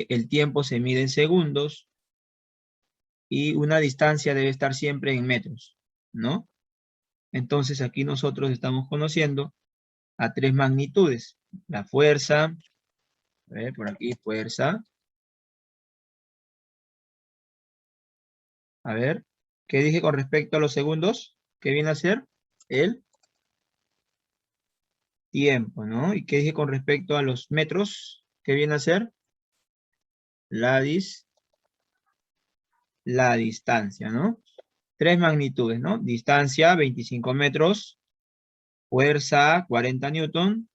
el tiempo se mide en segundos y una distancia debe estar siempre en metros, ¿no? Entonces aquí nosotros estamos conociendo a tres magnitudes. La fuerza, a ver, por aquí, fuerza. A ver, ¿qué dije con respecto a los segundos? ¿Qué viene a ser? El tiempo, ¿no? ¿Y qué dije con respecto a los metros? ¿Qué viene a ser? La distancia, ¿no? Tres magnitudes, ¿no? Distancia, 25 metros. Fuerza, 40 newton.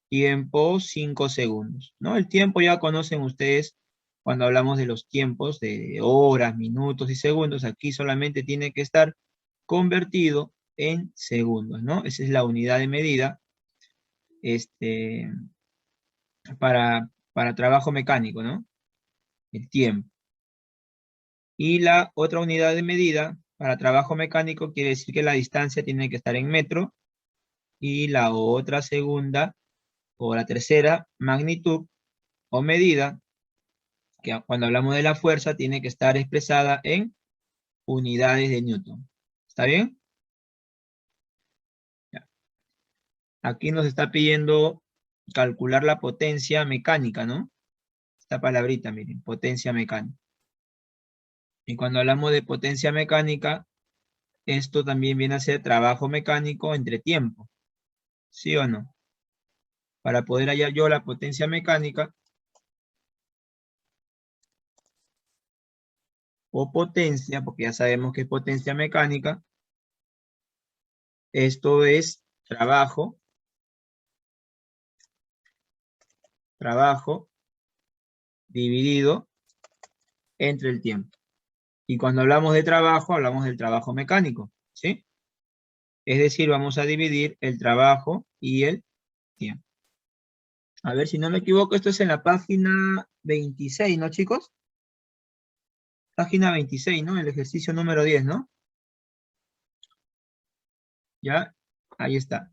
Tiempo, 5 segundos, ¿no? El tiempo ya conocen ustedes cuando hablamos de los tiempos de horas, minutos y segundos. Aquí solamente tiene que estar convertido en segundos, ¿no? Esa es la unidad de medida para trabajo mecánico, ¿no? El tiempo. Y la otra unidad de medida para trabajo mecánico quiere decir que la distancia tiene que estar en metro, y la otra segunda o la tercera magnitud o medida, que cuando hablamos de la fuerza tiene que estar expresada en unidades de Newton. ¿Está bien? Ya. Aquí nos está pidiendo calcular la potencia mecánica, ¿no? Esta palabrita, miren, potencia mecánica. Y cuando hablamos de potencia mecánica, esto también viene a ser trabajo mecánico entre tiempo. ¿Sí o no? Para poder hallar yo la potencia mecánica o potencia, porque ya sabemos que es potencia mecánica, esto es trabajo dividido entre el tiempo. Y cuando hablamos de trabajo, hablamos del trabajo mecánico, ¿sí? Es decir, vamos a dividir el trabajo y el tiempo. A ver, si no me equivoco, esto es en la página 26, ¿no, chicos? Página 26, ¿no? El ejercicio número 10, ¿no? Ya, ahí está.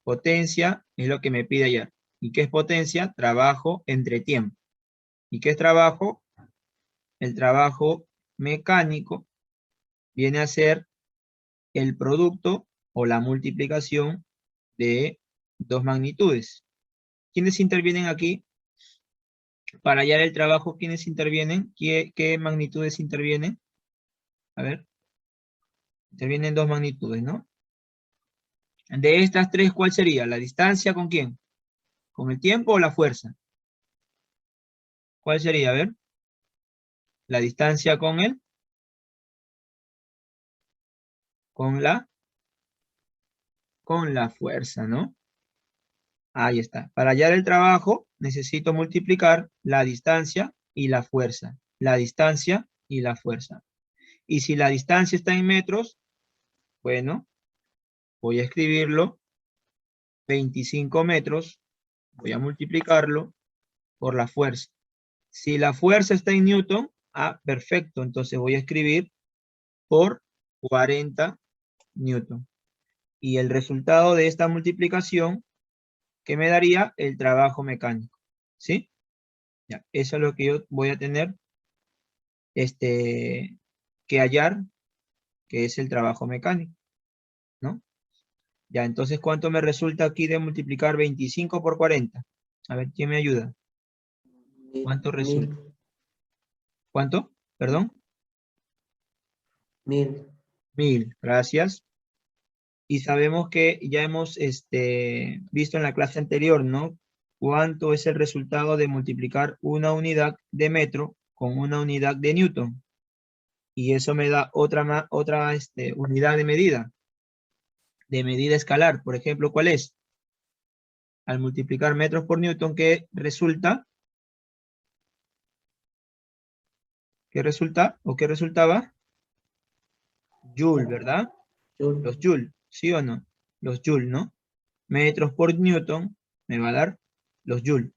Potencia es lo que me pide ayer. ¿Y qué es potencia? Trabajo entre tiempo. ¿Y qué es trabajo? El trabajo mecánico viene a ser el producto o la multiplicación de dos magnitudes. ¿Quiénes intervienen aquí? Para hallar el trabajo, ¿quiénes intervienen? ¿Qué magnitudes intervienen? A ver, intervienen dos magnitudes, ¿no? De estas tres, ¿cuál sería? ¿La distancia con quién? ¿Con el tiempo o la fuerza? ¿Cuál sería? A ver. La distancia con él. Con la fuerza, ¿no? Ahí está. Para hallar el trabajo, necesito multiplicar la distancia y la fuerza. La distancia y la fuerza. Y si la distancia está en metros, bueno, voy a escribirlo. 25 metros, voy a multiplicarlo por la fuerza. Si la fuerza está en newton, perfecto, entonces voy a escribir por 40 newton. Y el resultado de esta multiplicación, ¿qué me daría? El trabajo mecánico, ¿sí? Ya, eso es lo que yo voy a tener que hallar, que es el trabajo mecánico, ¿no? Ya, entonces, ¿cuánto me resulta aquí de multiplicar 25 por 40? A ver, ¿quién me ayuda? ¿Cuánto resulta? 1000. ¿Cuánto? ¿Perdón? 1000. 1000, gracias. Y sabemos que ya hemos visto en la clase anterior, ¿no? ¿Cuánto es el resultado de multiplicar una unidad de metro con una unidad de newton? Y eso me da otra unidad de medida escalar. Por ejemplo, ¿cuál es? Al multiplicar metros por newton, ¿qué resulta? ¿Qué resulta? ¿O qué resultaba? Joule, ¿verdad? Los joule, ¿sí o no? Los joule, ¿no? Metros por newton me va a dar los joule.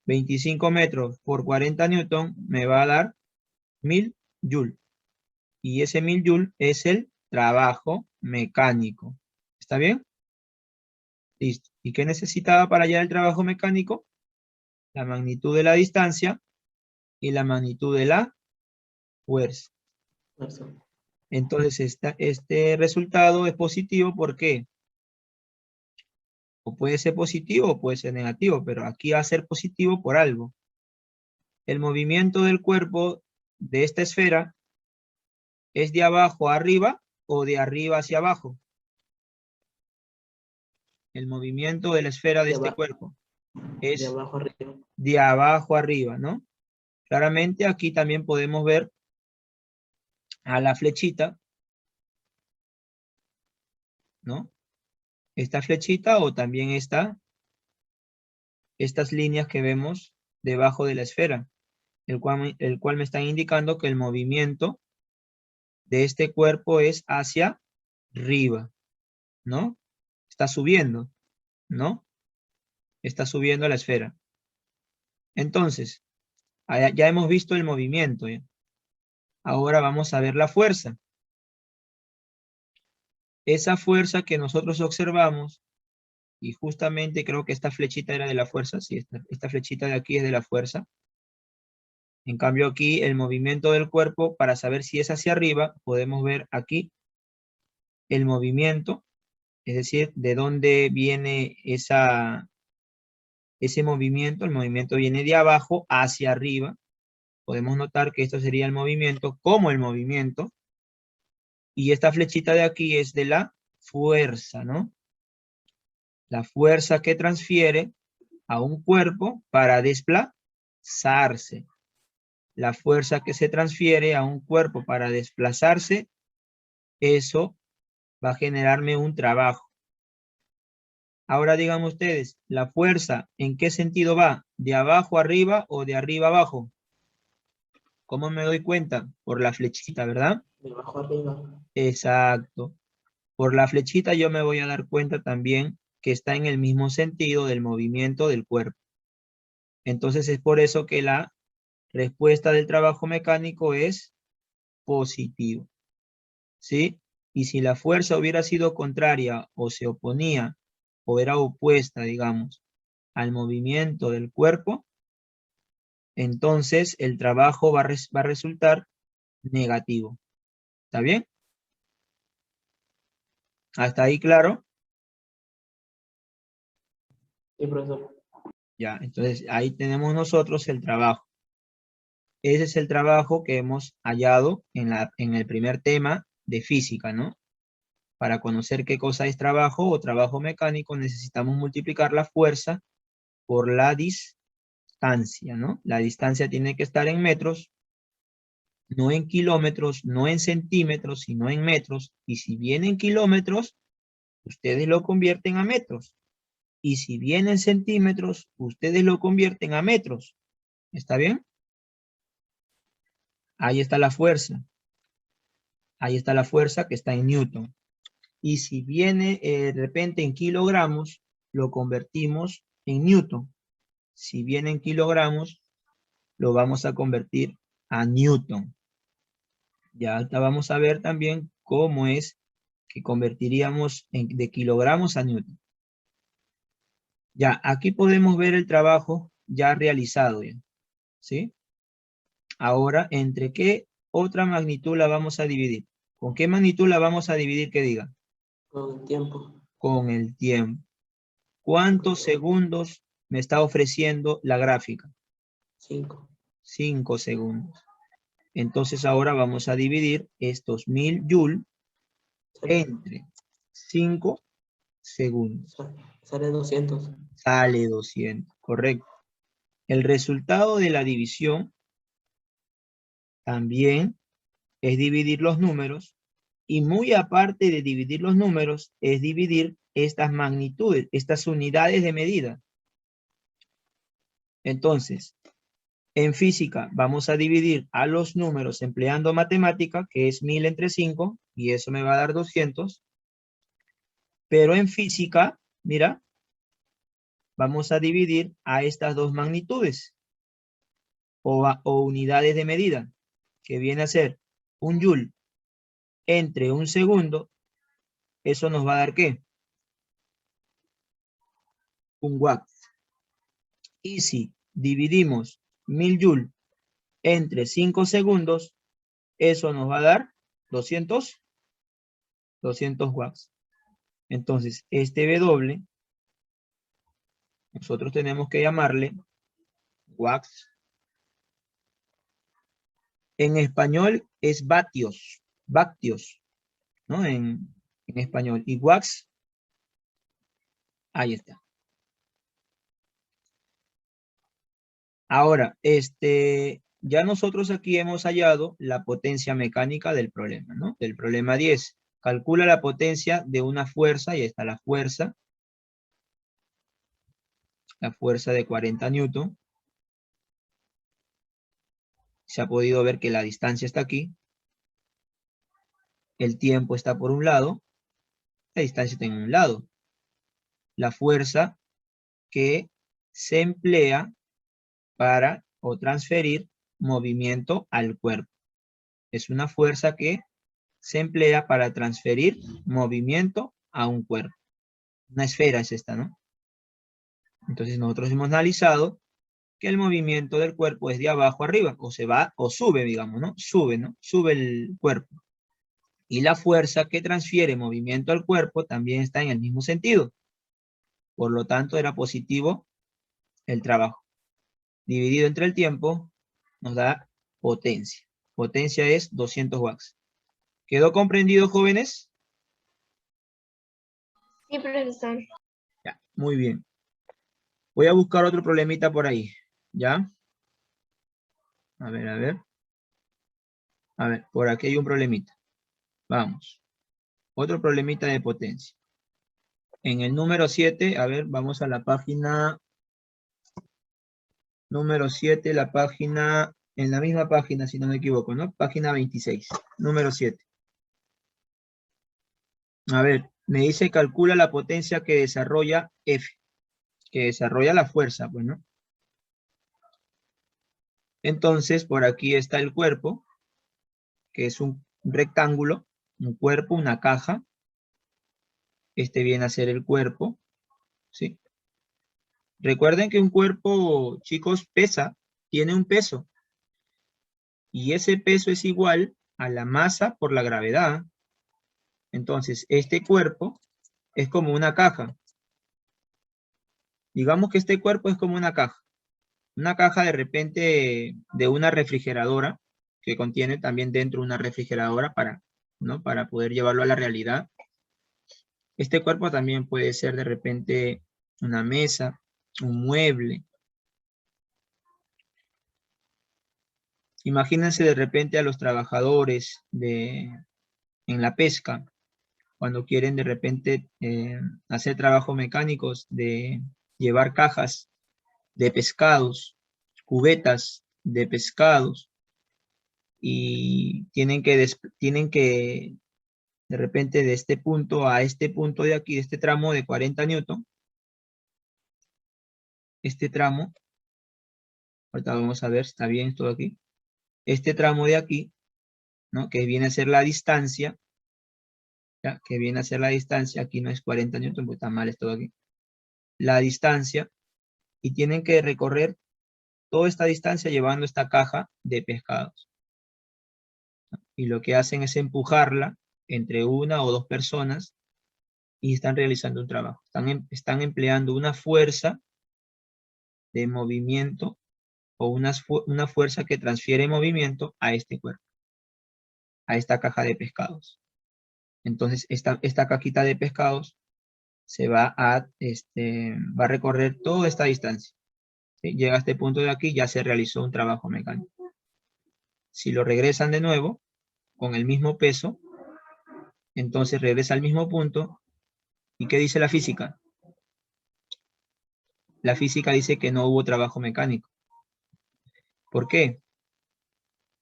25 metros por 40 newton me va a dar 1000 joule. Y ese 1000 joule es el trabajo mecánico. ¿Está bien? Listo. ¿Y qué necesitaba para hallar el trabajo mecánico? La magnitud de la distancia y la magnitud de la fuerza. Fuerza. Entonces, este resultado es positivo, ¿por qué? O puede ser positivo o puede ser negativo, pero aquí va a ser positivo por algo. El movimiento del cuerpo de esta esfera es de abajo a arriba o de arriba hacia abajo. El movimiento de la esfera de este cuerpo De es abajo arriba. de abajo arriba, ¿no? Claramente aquí también podemos ver a la flechita, ¿no? Esta flechita o también estas líneas que vemos debajo de la esfera, el cual me están indicando que el movimiento de este cuerpo es hacia arriba, ¿no? Está subiendo, ¿no? Está subiendo la esfera. Entonces, ya hemos visto el movimiento, ¿ya? Ahora vamos a ver la fuerza. Esa fuerza que nosotros observamos, y justamente creo que esta flechita era de la fuerza, sí, esta flechita de aquí es de la fuerza. En cambio aquí el movimiento del cuerpo, para saber si es hacia arriba, podemos ver aquí el movimiento, es decir, de dónde viene ese movimiento. El movimiento viene de abajo hacia arriba. Podemos notar que esto sería el movimiento como el movimiento. Y esta flechita de aquí es de la fuerza, ¿no? La fuerza que transfiere a un cuerpo para desplazarse. La fuerza que se transfiere a un cuerpo para desplazarse, eso va a generarme un trabajo. Ahora digan ustedes, ¿la fuerza en qué sentido va? ¿De abajo arriba o de arriba abajo? ¿Cómo me doy cuenta? Por la flechita, ¿verdad? De abajo arriba. Exacto. Por la flechita yo me voy a dar cuenta también que está en el mismo sentido del movimiento del cuerpo. Entonces es por eso que la respuesta del trabajo mecánico es positivo. ¿Sí? Y si la fuerza hubiera sido contraria o se oponía o era opuesta, digamos, al movimiento del cuerpo, entonces el trabajo va a resultar negativo. ¿Está bien? ¿Hasta ahí claro? Sí, profesor. Ya, entonces ahí tenemos nosotros el trabajo. Ese es el trabajo que hemos hallado en el primer tema de física, ¿no? Para conocer qué cosa es trabajo o trabajo mecánico, necesitamos multiplicar la fuerza por la distancia, ¿no? La distancia tiene que estar en metros, no en kilómetros, no en centímetros, sino en metros. Y si viene en kilómetros, ustedes lo convierten a metros. Y si viene en centímetros, ustedes lo convierten a metros. ¿Está bien? Ahí está la fuerza. Ahí está la fuerza que está en Newton. Y si viene de repente en kilogramos, lo convertimos en Newton. Si viene en kilogramos, lo vamos a convertir a Newton. Ya ahorita vamos a ver también cómo es que convertiríamos de kilogramos a Newton. Ya, aquí podemos ver el trabajo ya realizado. ¿Sí? Ahora, ¿entre qué otra magnitud la vamos a dividir? ¿Con qué magnitud la vamos a dividir que diga? Con el tiempo. Con el tiempo. ¿Cuántos segundos me está ofreciendo la gráfica? 5. 5 segundos. Entonces ahora vamos a dividir estos 1000 Joule entre 5 segundos. Sale 200. Sale 200, correcto. El resultado de la división también es dividir los números, y muy aparte de dividir los números, es dividir estas magnitudes, estas unidades de medida. Entonces, en física vamos a dividir a los números empleando matemática, que es 1000 entre 5, y eso me va a dar 200. Pero en física, mira, vamos a dividir a estas dos magnitudes o unidades de medida, que viene a ser un joule entre un segundo. Eso nos va a dar ¿qué? Un watt. Y si dividimos 1000 joule entre 5 segundos, eso nos va a dar 200 watts. Entonces, este W, nosotros tenemos que llamarle watts. En español es vatios, ¿no? En español. Y watts, ahí está. Ahora, ya nosotros aquí hemos hallado la potencia mecánica del problema, ¿no? Del problema 10. Calcula la potencia de una fuerza, y está la fuerza de 40 newton. Se ha podido ver que la distancia está aquí. El tiempo está por un lado. La distancia está en un lado. La fuerza que se emplea para o transferir movimiento al cuerpo. Es una fuerza que se emplea para transferir movimiento a un cuerpo. Una esfera es esta, ¿no? Entonces nosotros hemos analizado que el movimiento del cuerpo es de abajo arriba, o se va, o sube, digamos, ¿no? Sube, ¿no? Sube el cuerpo. Y la fuerza que transfiere movimiento al cuerpo también está en el mismo sentido. Por lo tanto, era positivo el trabajo. Dividido entre el tiempo, nos da potencia. Potencia es 200 watts. ¿Quedó comprendido, jóvenes? Sí, profesor. Ya, muy bien. Voy a buscar otro problemita por ahí. ¿Ya? A ver, a ver. A ver, por aquí hay un problemita. Vamos. Otro problemita de potencia. En el número 7, a ver, vamos a la página número 7, la página, en la misma página, si no me equivoco, ¿no? Página 26, número 7. A ver, me dice calcula la potencia que desarrolla F, que desarrolla la fuerza, pues, ¿no? Entonces, por aquí está el cuerpo, que es un rectángulo, un cuerpo, una caja. Este viene a ser el cuerpo, ¿sí? Recuerden que un cuerpo, chicos, pesa, tiene un peso. Y ese peso es igual a la masa por la gravedad. Entonces, este cuerpo es como una caja. Digamos que este cuerpo es como una caja. Una caja de repente de una refrigeradora, que contiene también dentro una refrigeradora para, ¿no? Para poder llevarlo a la realidad. Este cuerpo también puede ser de repente una mesa, un mueble. Imagínense de repente a los trabajadores en la pesca, cuando quieren de repente hacer trabajos mecánicos de llevar cajas de pescados, cubetas de pescados, y tienen que de repente de este punto a este punto de aquí, de este tramo de 40 newton, este tramo, ahorita vamos a ver, está bien todo aquí, este tramo de aquí, ¿no? Que viene a ser la distancia, ¿ya? Que viene a ser la distancia, aquí no es 40 newton, porque está mal esto de aquí, la distancia, y tienen que recorrer toda esta distancia llevando esta caja de pescados. Y lo que hacen es empujarla entre una o dos personas y están realizando un trabajo. Están empleando una fuerza de movimiento o una fuerza que transfiere movimiento a este cuerpo, a esta caja de pescados. Entonces, esta cajita de pescados se va a recorrer toda esta distancia. ¿Sí? Llega a este punto de aquí, ya se realizó un trabajo mecánico. Si lo regresan de nuevo, con el mismo peso, entonces regresa al mismo punto. ¿Y qué dice la física? La física dice que no hubo trabajo mecánico. ¿Por qué?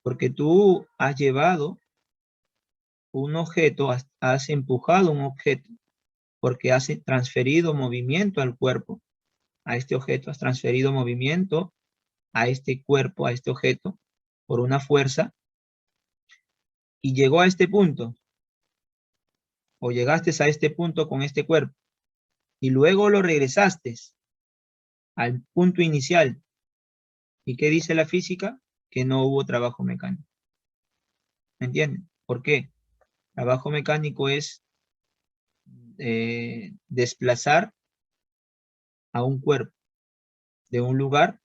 Porque tú has llevado un objeto, has empujado un objeto, porque has transferido movimiento al cuerpo, a este objeto, has transferido movimiento a este cuerpo, a este objeto, por una fuerza, y llegó a este punto, o llegaste a este punto con este cuerpo, y luego lo regresaste al punto inicial. ¿Y qué dice la física? que no hubo trabajo mecánico. ¿Me entienden? ¿Por qué? Trabajo mecánico es desplazar a un cuerpo de un lugar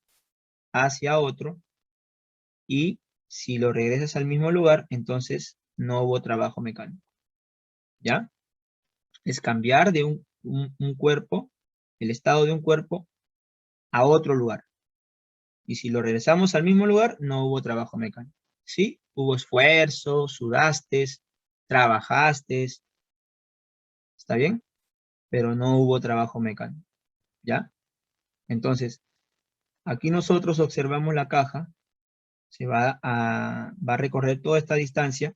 hacia otro, y si lo regresas al mismo lugar, entonces no hubo trabajo mecánico. ¿Ya? Es cambiar de un cuerpo, el estado de un cuerpo, a otro lugar. Y si lo regresamos al mismo lugar, no hubo trabajo mecánico. ¿Sí? Hubo esfuerzo, sudaste, trabajaste. ¿Está bien? Pero no hubo trabajo mecánico. ¿Ya? Entonces, aquí nosotros observamos la caja. Se va a recorrer toda esta distancia,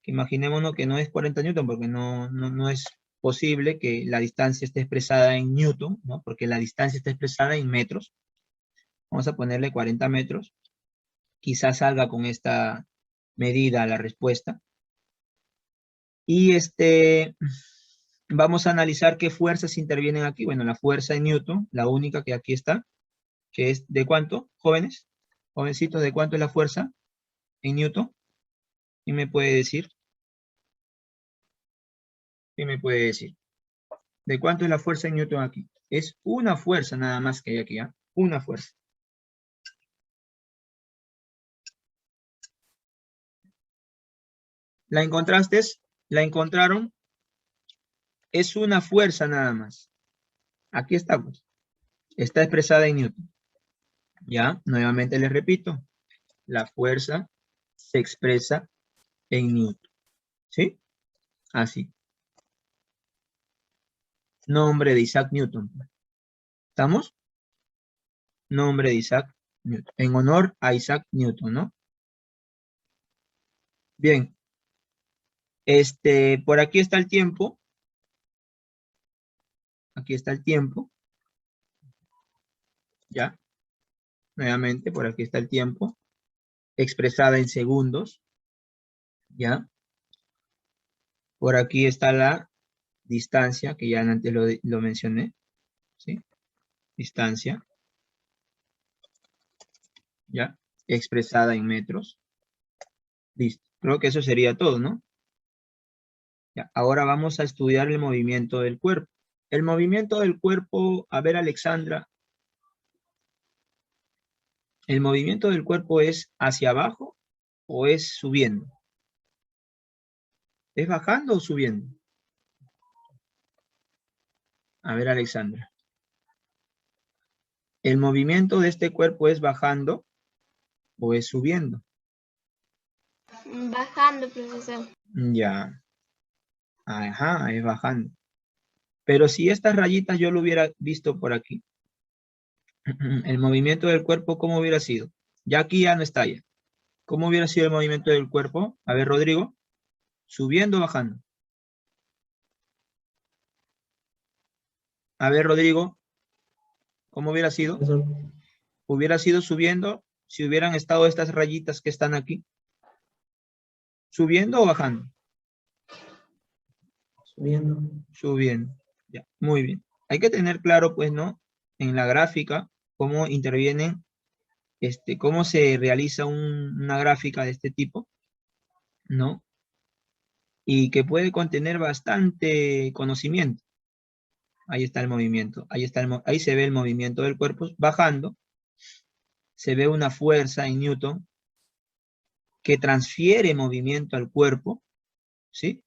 que imaginémonos que no es 40 newton, porque no es posible que la distancia esté expresada en newton, ¿no? Porque la distancia está expresada en metros. Vamos a ponerle 40 metros. Quizás salga con esta medida la respuesta. Y vamos a analizar qué fuerzas intervienen aquí. Bueno, la fuerza en newton, la única que aquí está, que es ¿de cuánto, jóvenes? Jovencitos, ¿de cuánto es la fuerza en newton? ¿Quién me puede decir? ¿Quién me puede decir? ¿De cuánto es la fuerza en newton aquí? Es una fuerza nada más que hay aquí, ¿ah? Una fuerza. ¿La encontraste? ¿La encontraron? Es una fuerza nada más. Aquí estamos. Está expresada en newton. Ya, nuevamente les repito. La fuerza se expresa en newton. ¿Sí? Así. Nombre de Isaac Newton. ¿Estamos? Nombre de Isaac Newton. En honor a Isaac Newton, ¿no? Bien. Por aquí está el tiempo. Aquí está el tiempo. ¿Ya? Nuevamente, por aquí está el tiempo. Expresada en segundos. ¿Ya? Por aquí está la distancia, que ya antes lo mencioné. ¿Sí? Distancia. ¿Ya? Expresada en metros. Listo. Creo que eso sería todo, ¿no? Ya. Ahora vamos a estudiar el movimiento del cuerpo. El movimiento del cuerpo, a ver, Alexandra, ¿el movimiento del cuerpo es hacia abajo o es subiendo? ¿Es bajando o subiendo? A ver, Alexandra. ¿El movimiento de este cuerpo es bajando o es subiendo? Bajando, profesor. Ya. Ajá, es bajando. Pero si estas rayitas yo lo hubiera visto por aquí, el movimiento del cuerpo, ¿cómo hubiera sido? Ya aquí ya no está ya. ¿Cómo hubiera sido el movimiento del cuerpo? A ver, Rodrigo. ¿Subiendo o bajando? A ver, Rodrigo. ¿Cómo hubiera sido? Profesor, Hubiera sido subiendo si hubieran estado estas rayitas que están aquí. ¿Subiendo o bajando? subiendo. Subiendo. Ya, muy bien. Hay que tener claro, pues, ¿no? En la gráfica, cómo intervienen, cómo se realiza una gráfica de este tipo, ¿no? Y que puede contener bastante conocimiento. Ahí está el movimiento. Ahí se ve el movimiento del cuerpo bajando. Se ve una fuerza en Newton que transfiere movimiento al cuerpo, ¿sí?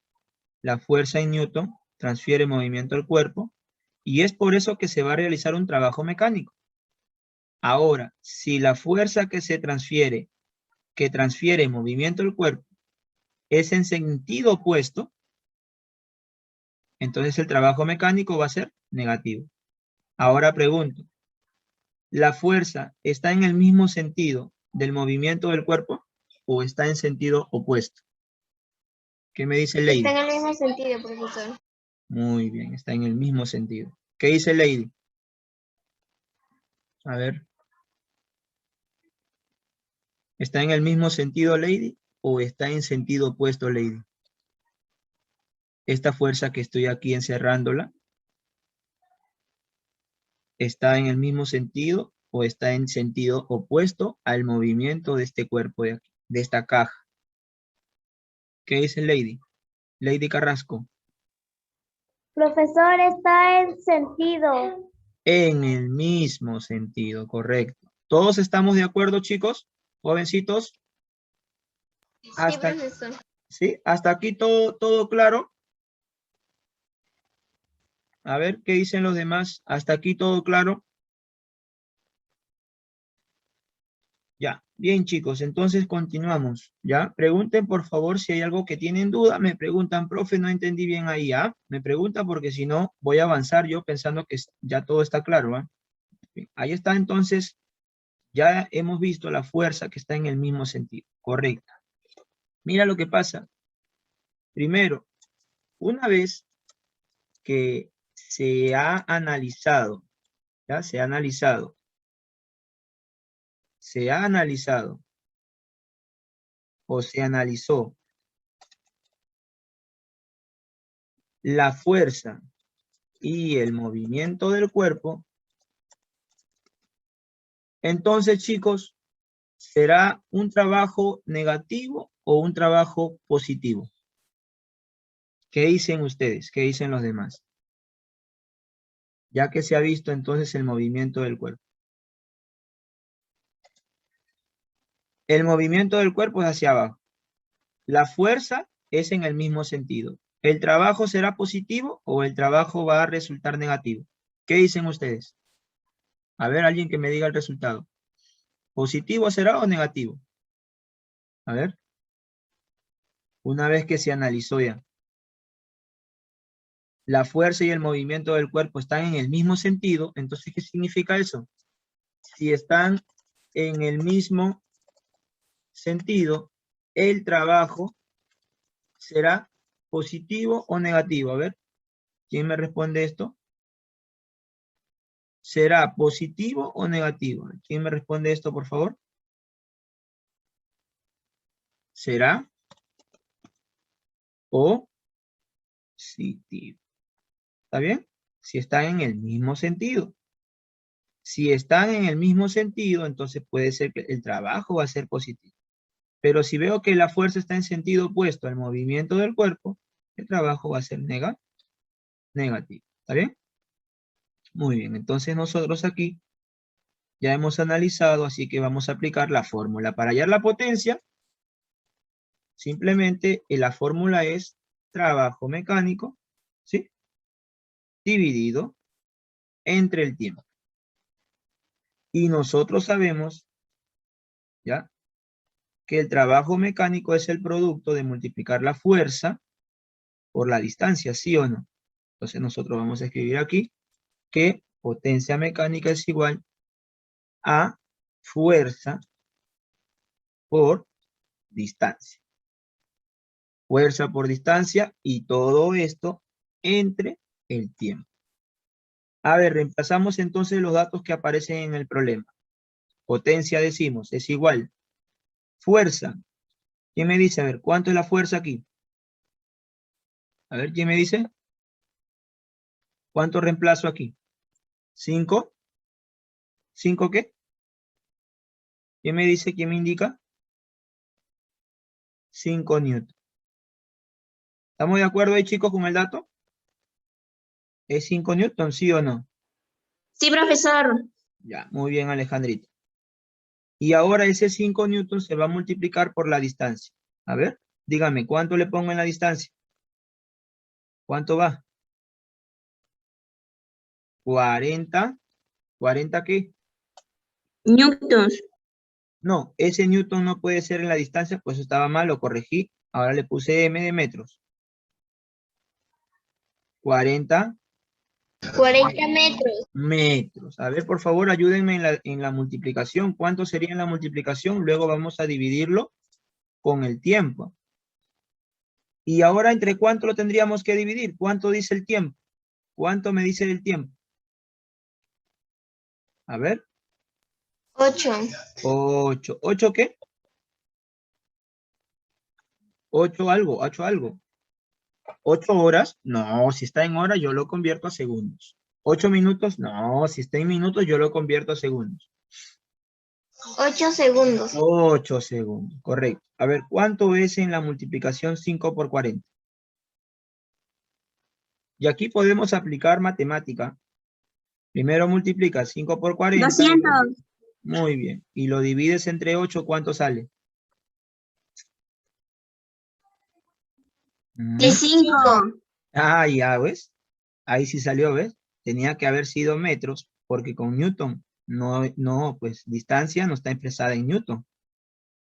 La fuerza en Newton transfiere movimiento al cuerpo y es por eso que se va a realizar un trabajo mecánico. Ahora, si la fuerza que transfiere movimiento al cuerpo, es en sentido opuesto, entonces el trabajo mecánico va a ser negativo. Ahora pregunto, ¿la fuerza está en el mismo sentido del movimiento del cuerpo o está en sentido opuesto? ¿Qué me dice Lady? Está en el mismo sentido, profesor. Muy bien, está en el mismo sentido. ¿Qué dice Lady? A ver. ¿Está en el mismo sentido, Lady? ¿O está en sentido opuesto, Lady? Esta fuerza que estoy aquí encerrándola, ¿está en el mismo sentido o está en sentido opuesto al movimiento de este cuerpo de aquí, de esta caja. ¿Qué dice Lady? Lady Carrasco. Profesor, está en sentido. En el mismo sentido, correcto. ¿Todos estamos de acuerdo, chicos? Jovencitos. Sí, Hasta, profesor. ¿sí? Hasta aquí todo claro. A ver, ¿qué dicen los demás? Hasta aquí todo claro. Ya, bien chicos, entonces continuamos, ¿ya? Pregunten por favor si hay algo que tienen duda, me preguntan, profe, no entendí bien ahí, ¿ah? Me preguntan porque si no voy a avanzar yo pensando que ya todo está claro, ¿ah? Bien, ahí está entonces, ya hemos visto la fuerza que está en el mismo sentido, correcto. Mira lo que pasa. Primero, una vez que se ha analizado, ¿ya? Se ha analizado o se analizó la fuerza y el movimiento del cuerpo, entonces chicos, ¿será un trabajo negativo o un trabajo positivo? ¿Qué dicen ustedes? ¿Qué dicen los demás? Ya que se ha visto entonces el movimiento del cuerpo. El movimiento del cuerpo es hacia abajo. La fuerza es en el mismo sentido. ¿El trabajo será positivo o el trabajo va a resultar negativo? ¿Qué dicen ustedes? A ver, alguien que me diga el resultado. ¿Positivo será o negativo? A ver. Una vez que se analizó ya. La fuerza y el movimiento del cuerpo están en el mismo sentido, entonces, ¿qué significa eso? Si están en el mismo sentido, el trabajo será positivo o negativo. A ver, ¿quién me responde esto? ¿Será positivo o negativo? ¿Quién me responde esto, por favor? ¿Será positivo? ¿Está bien? Si están en el mismo sentido. Si están en el mismo sentido, entonces puede ser que el trabajo va a ser positivo. Pero si veo que la fuerza está en sentido opuesto al movimiento del cuerpo, el trabajo va a ser negativo. ¿Está bien? Muy bien, entonces nosotros aquí ya hemos analizado, así que vamos a aplicar la fórmula. Para hallar la potencia, simplemente la fórmula es trabajo mecánico, ¿sí? Dividido entre el tiempo. Y nosotros sabemos, ¿ya? Que el trabajo mecánico es el producto de multiplicar la fuerza por la distancia, ¿sí o no? Entonces nosotros vamos a escribir aquí que potencia mecánica es igual a fuerza por distancia. Fuerza por distancia y todo esto entre el tiempo. A ver, reemplazamos entonces los datos que aparecen en el problema. Potencia decimos es igual. Fuerza. ¿Quién me dice? A ver, ¿cuánto es la fuerza aquí? A ver, ¿quién me dice? ¿Cuánto reemplazo aquí? 5. ¿5 qué? ¿Quién me dice? ¿Quién me indica? 5 newton. ¿Estamos de acuerdo ahí, chicos, con el dato? ¿Es 5 newton, sí o no? Sí, profesor. Ya, muy bien, Alejandrito. Y ahora ese 5 newton se va a multiplicar por la distancia. A ver, dígame, ¿cuánto le pongo en la distancia? ¿Cuánto va? 40. ¿40 qué? Newtons. No, ese newton no puede ser en la distancia, pues estaba mal, lo corregí. Ahora le puse m de metros. 40 40 metros. metros. A ver, por favor, ayúdenme en la multiplicación. ¿Cuánto sería en la multiplicación? Luego vamos a dividirlo con el tiempo. Y ahora, ¿entre cuánto lo tendríamos que dividir? ¿Cuánto dice el tiempo? ¿Cuánto me dice el tiempo? A ver. 8. 8. ¿8 qué? 8 algo, 8 algo. 8 horas, no, si está en hora yo lo convierto a segundos. 8 minutos, no, si está en minutos yo lo convierto a segundos. 8 segundos. 8 segundos, correcto. A ver, ¿cuánto es en la multiplicación 5 por 40? Y aquí podemos aplicar matemática. Primero multiplica 5 por 40. 200. Muy bien. Y lo divides entre 8, ¿cuánto sale? 5. Ah, ya ves. Ahí sí salió, ¿ves? Tenía que haber sido metros, porque con Newton pues distancia no está expresada en Newton.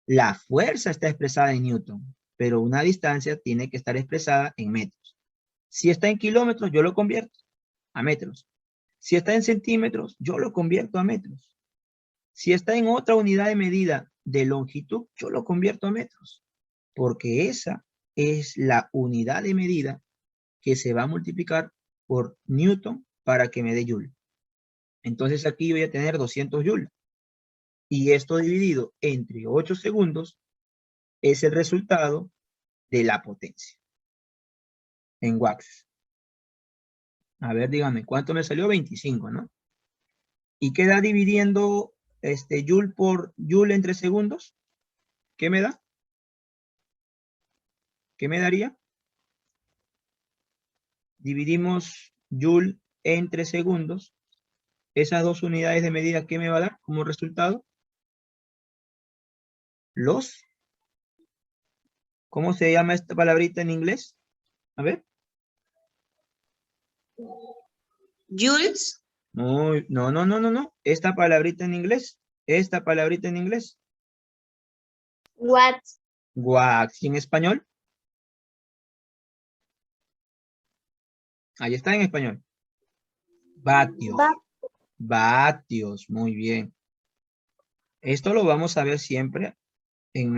La fuerza está expresada en Newton, pero una distancia tiene que estar expresada en metros. Si está en kilómetros, yo lo convierto a metros. Si está en centímetros, yo lo convierto a metros. Si está en otra unidad de medida de longitud, yo lo convierto a metros, porque esa es la unidad de medida que se va a multiplicar por Newton para que me dé Joule. Entonces aquí voy a tener 200 Joule. Y esto dividido entre 8 segundos es el resultado de la potencia en watts. A ver, dígame, ¿cuánto me salió? 25, ¿no? ¿Y queda dividiendo Joule por Joule entre segundos? ¿Qué me da? ¿Qué me daría? Dividimos Joule entre segundos. Esas dos unidades de medida, ¿qué me va a dar como resultado? ¿Cómo se llama esta palabrita en inglés? A ver. Joules. No. Esta palabrita en inglés. Watts. Watts. ¿Y en español? Ahí está en español. Vatios. Vatios. Muy bien. Esto lo vamos a ver siempre en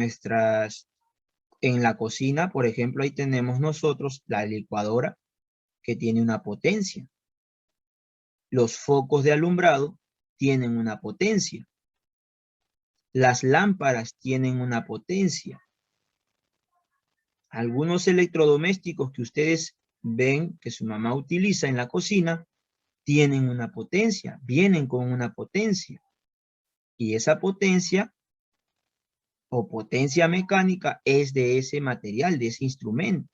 la cocina. Por ejemplo, ahí tenemos nosotros la licuadora que tiene una potencia. Los focos de alumbrado tienen una potencia. Las lámparas tienen una potencia. Algunos electrodomésticos que ustedes ven que su mamá utiliza en la cocina tienen una potencia, vienen con una potencia. Y esa potencia o potencia mecánica es de ese material, de ese instrumento,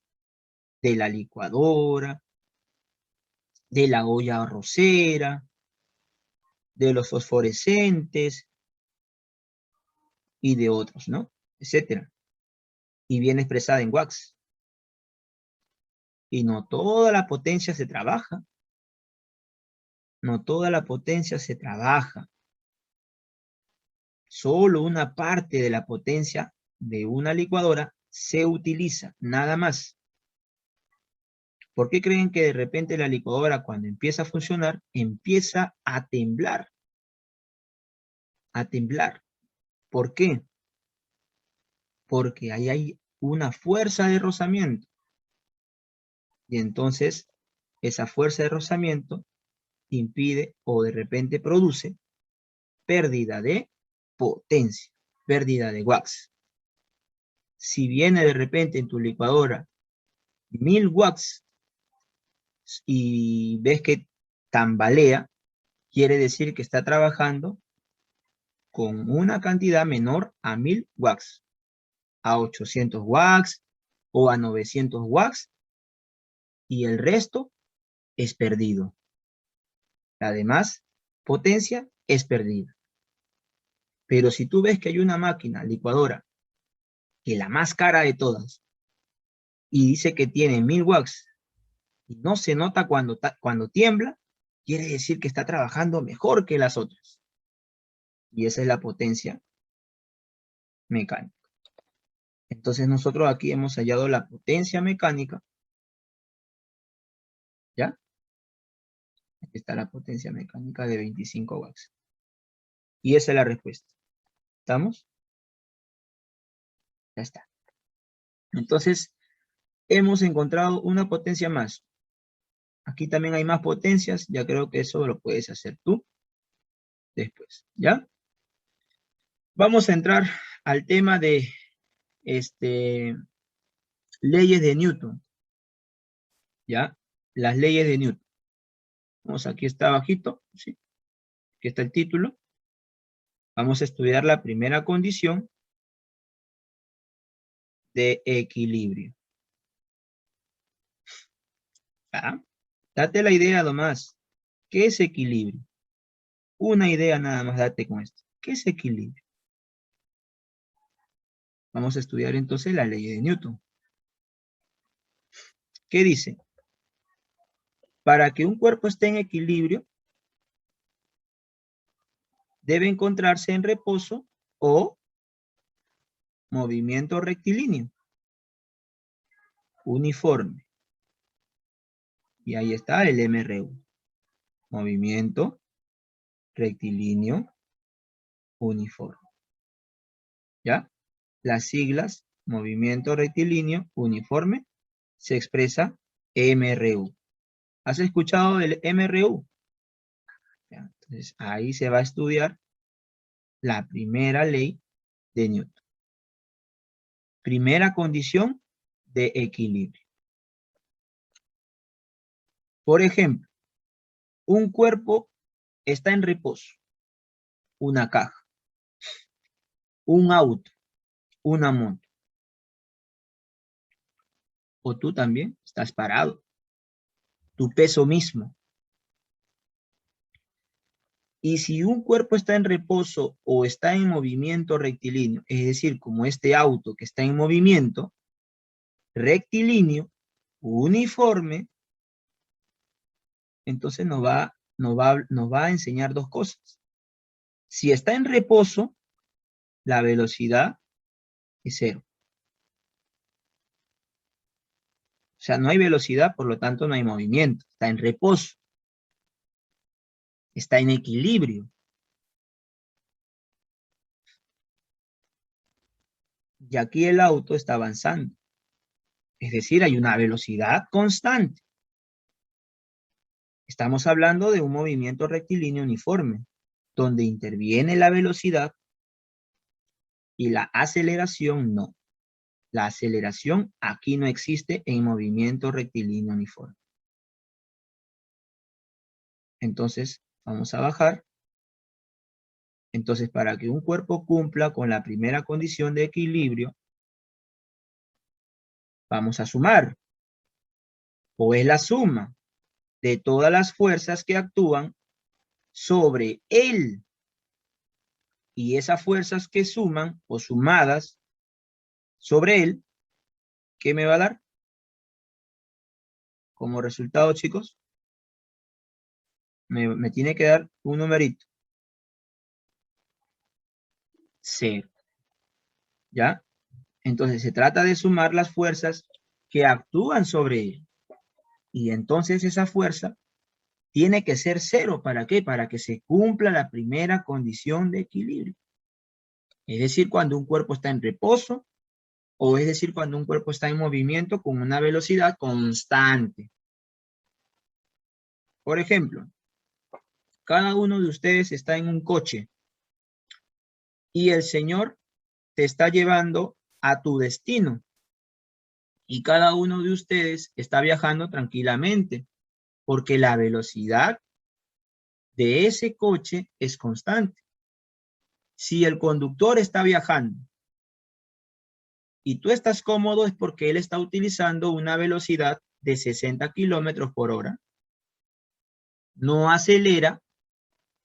de la licuadora, de la olla arrocera, de los fosforescentes y de otros, ¿no? Etcétera. Y viene expresada en watts. Y no toda la potencia se trabaja. No toda la potencia se trabaja. Solo una parte de la potencia de una licuadora se utiliza, nada más. ¿Por qué creen que de repente la licuadora cuando empieza a funcionar, empieza a temblar? A temblar. ¿Por qué? Porque ahí hay una fuerza de rozamiento. Y entonces esa fuerza de rozamiento impide o de repente produce pérdida de potencia, pérdida de watts. Si viene de repente en tu licuadora 1000 watts y ves que tambalea, quiere decir que está trabajando con una cantidad menor a 1000 watts, a 800 watts o a 900 watts, y el resto es perdido. La demás potencia es perdida. Pero si tú ves que hay una máquina licuadora, que la más cara de todas, y dice que tiene 1000 watts, y no se nota cuando tiembla, quiere decir que está trabajando mejor que las otras. Y esa es la potencia mecánica. Entonces nosotros aquí hemos hallado la potencia mecánica. ¿Ya? Aquí está la potencia mecánica de 25 watts. Y esa es la respuesta. ¿Estamos? Ya está. Entonces, hemos encontrado una potencia más. Aquí también hay más potencias. Ya creo que eso lo puedes hacer tú después. ¿Ya? Vamos a entrar al tema de leyes de Newton. ¿Ya? Las leyes de Newton. Vamos, aquí está abajito. ¿Sí? Aquí está el título. Vamos a estudiar la primera condición de equilibrio. ¿Ah? Date la idea nomás. ¿Qué es equilibrio? Una idea nada más date con esto. ¿Qué es equilibrio? Vamos a estudiar entonces la ley de Newton. ¿Qué dice? Para que un cuerpo esté en equilibrio, debe encontrarse en reposo o movimiento rectilíneo, uniforme. Y ahí está el MRU. Movimiento rectilíneo uniforme. ¿Ya? Las siglas, movimiento rectilíneo uniforme, se expresa MRU. ¿Has escuchado del MRU? ¿Ya? Entonces, ahí se va a estudiar la primera ley de Newton. Primera condición de equilibrio. Por ejemplo, un cuerpo está en reposo, una caja, un auto, una moto. O tú también estás parado, tu peso mismo. Y si un cuerpo está en reposo o está en movimiento rectilíneo, es decir, como este auto que está en movimiento rectilíneo, uniforme, entonces nos va a enseñar dos cosas. Si está en reposo, la velocidad es cero. O sea, no hay velocidad, por lo tanto no hay movimiento. Está en reposo. Está en equilibrio. Y aquí el auto está avanzando. Es decir, hay una velocidad constante. Estamos hablando de un movimiento rectilíneo uniforme, donde interviene la velocidad y la aceleración no. La aceleración aquí no existe en movimiento rectilíneo uniforme. Entonces, vamos a bajar. Entonces, para que un cuerpo cumpla con la primera condición de equilibrio, vamos a sumar. O es la suma de todas las fuerzas que actúan sobre él. Y esas fuerzas que suman o sumadas sobre él, ¿qué me va a dar? Como resultado, chicos, me tiene que dar un numerito. 0. ¿Ya? Entonces se trata de sumar las fuerzas que actúan sobre él. Y entonces esa fuerza tiene que ser 0. ¿Para qué? Para que se cumpla la primera condición de equilibrio. Es decir, cuando un cuerpo está en reposo, o es decir, cuando un cuerpo está en movimiento con una velocidad constante. Por ejemplo, cada uno de ustedes está en un coche y el Señor te está llevando a tu destino. Y cada uno de ustedes está viajando tranquilamente porque la velocidad de ese coche es constante. Si el conductor está viajando y tú estás cómodo es porque él está utilizando una velocidad de 60 kilómetros por hora. No acelera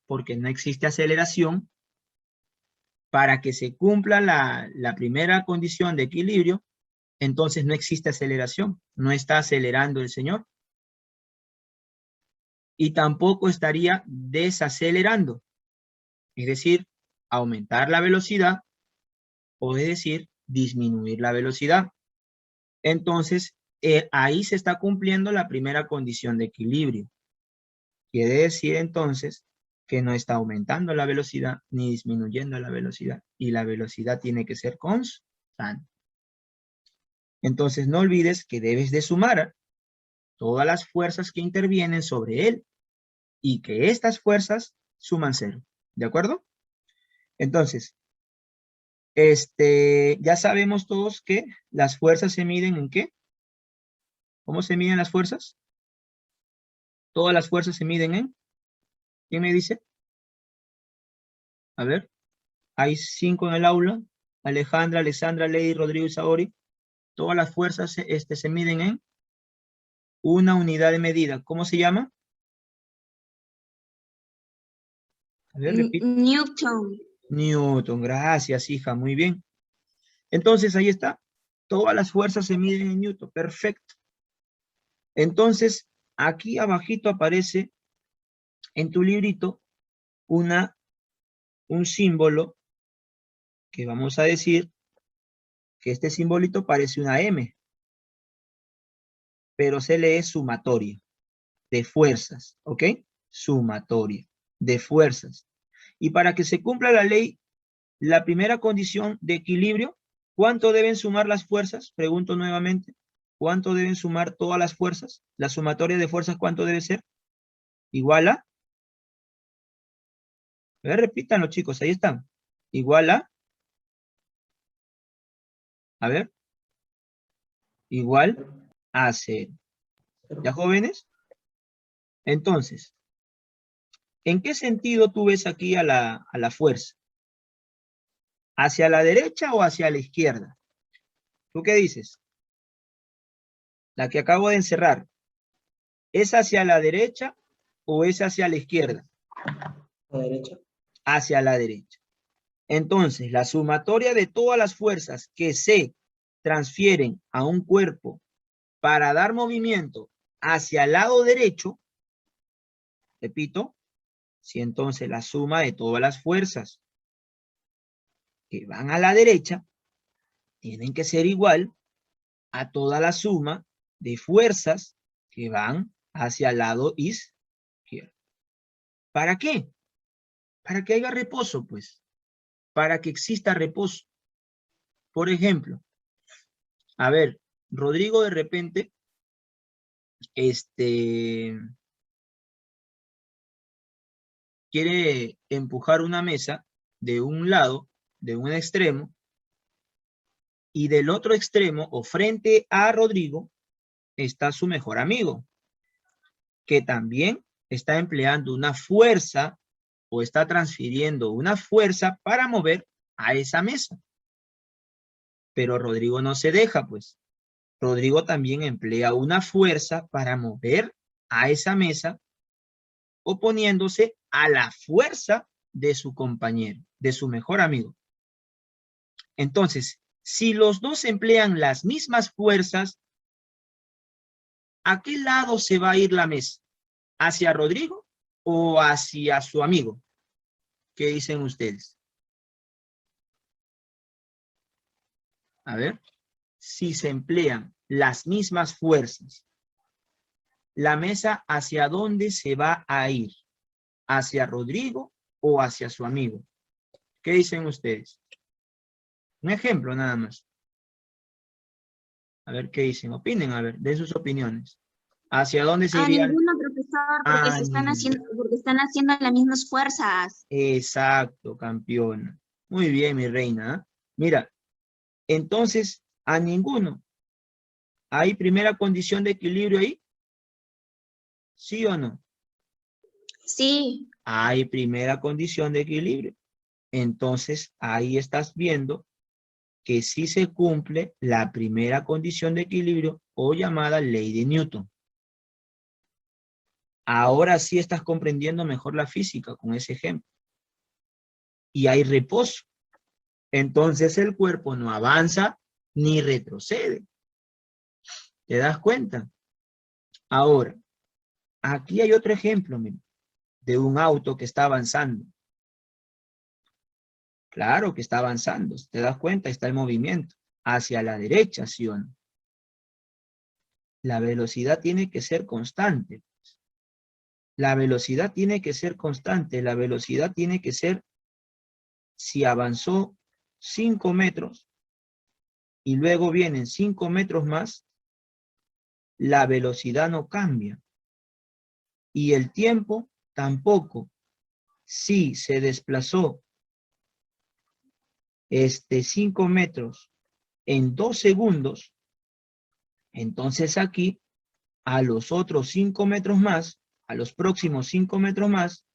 porque no existe aceleración. Para que se cumpla la primera condición de equilibrio, entonces no existe aceleración. No está acelerando el Señor. Y tampoco estaría desacelerando. Es decir, aumentar la velocidad o es decir, disminuir la velocidad. Entonces, ahí se está cumpliendo la primera condición de equilibrio. Quiere decir entonces que no está aumentando la velocidad ni disminuyendo la velocidad. Y la velocidad tiene que ser constante. Entonces no olvides que debes de sumar todas las fuerzas que intervienen sobre él y que estas fuerzas suman 0. ¿De acuerdo? Entonces, ya sabemos todos que las fuerzas se miden ¿en qué? ¿Cómo se miden las fuerzas? Todas las fuerzas se miden en... ¿Quién me dice? A ver. Hay 5 en el aula. Alejandra, Alexandra, Lady, Rodrigo y Saori. Todas las fuerzas se miden en una unidad de medida. ¿Cómo se llama? A ver, repite. Newton. Newton. Gracias, hija. Muy bien. Entonces, ahí está. Todas las fuerzas se miden en Newton. Perfecto. Entonces, aquí abajito aparece en tu librito un símbolo que vamos a decir que este simbolito parece una M, pero se lee sumatoria de fuerzas, ¿ok? Sumatoria de fuerzas. Y para que se cumpla la ley, la primera condición de equilibrio, ¿cuánto deben sumar las fuerzas? Pregunto nuevamente, ¿cuánto deben sumar todas las fuerzas? La sumatoria de fuerzas, ¿cuánto debe ser? Igual a ver, repítanlo, chicos, ahí están. Igual a ver, igual a 0. ¿Ya, jóvenes? Entonces, ¿en qué sentido tú ves aquí a la fuerza? ¿Hacia la derecha o hacia la izquierda? ¿Tú qué dices? La que acabo de encerrar, ¿es hacia la derecha o es hacia la izquierda? A la derecha. Hacia la derecha. Entonces, la sumatoria de todas las fuerzas que se transfieren a un cuerpo para dar movimiento hacia el lado derecho, repito, si entonces la suma de todas las fuerzas que van a la derecha tienen que ser igual a toda la suma de fuerzas que van hacia el lado izquierdo. ¿Para qué? Para que haya reposo, pues. Para que exista reposo. Por ejemplo, a ver, Rodrigo de repente, quiere empujar una mesa de un lado, de un extremo, y del otro extremo, o frente a Rodrigo, está su mejor amigo, que también está empleando una fuerza o está transfiriendo una fuerza para mover a esa mesa. Pero Rodrigo no se deja, pues. Rodrigo también emplea una fuerza para mover a esa mesa, oponiéndose a la fuerza de su compañero, de su mejor amigo. Entonces, si los dos emplean las mismas fuerzas, ¿a qué lado se va a ir la mesa? ¿Hacia Rodrigo o hacia su amigo? ¿Qué dicen ustedes? A ver, si se emplean las mismas fuerzas, ¿la mesa hacia dónde se va a ir? ¿Hacia Rodrigo o hacia su amigo? ¿Qué dicen ustedes? Un ejemplo nada más. A ver qué dicen. Opinen, a ver, den sus opiniones. ¿Hacia dónde se A irían? ninguno, profesor, porque porque están haciendo las mismas fuerzas. Exacto, campeona. Muy bien, mi reina. ¿Eh? Mira, entonces, a ninguno. ¿Hay primera condición de equilibrio ahí? ¿Sí o no? Sí. Hay primera condición de equilibrio. Entonces, ahí estás viendo que sí se cumple la primera condición de equilibrio o llamada ley de Newton. Ahora sí estás comprendiendo mejor la física con ese ejemplo. Y hay reposo. Entonces el cuerpo no avanza ni retrocede. ¿Te das cuenta? Ahora, aquí hay otro ejemplo, mira, de un auto que está avanzando. Claro que está avanzando. ¿Te das cuenta? Está el movimiento. Hacia la derecha, ¿sí o no? La velocidad tiene que ser constante. La velocidad tiene que ser constante. La velocidad tiene que ser, si avanzó 5 metros y luego vienen 5 metros más, la velocidad no cambia. Y el tiempo tampoco. Si se desplazó 5 metros en 2 segundos, entonces aquí a los otros 5 metros más, a los próximos 5 metros más,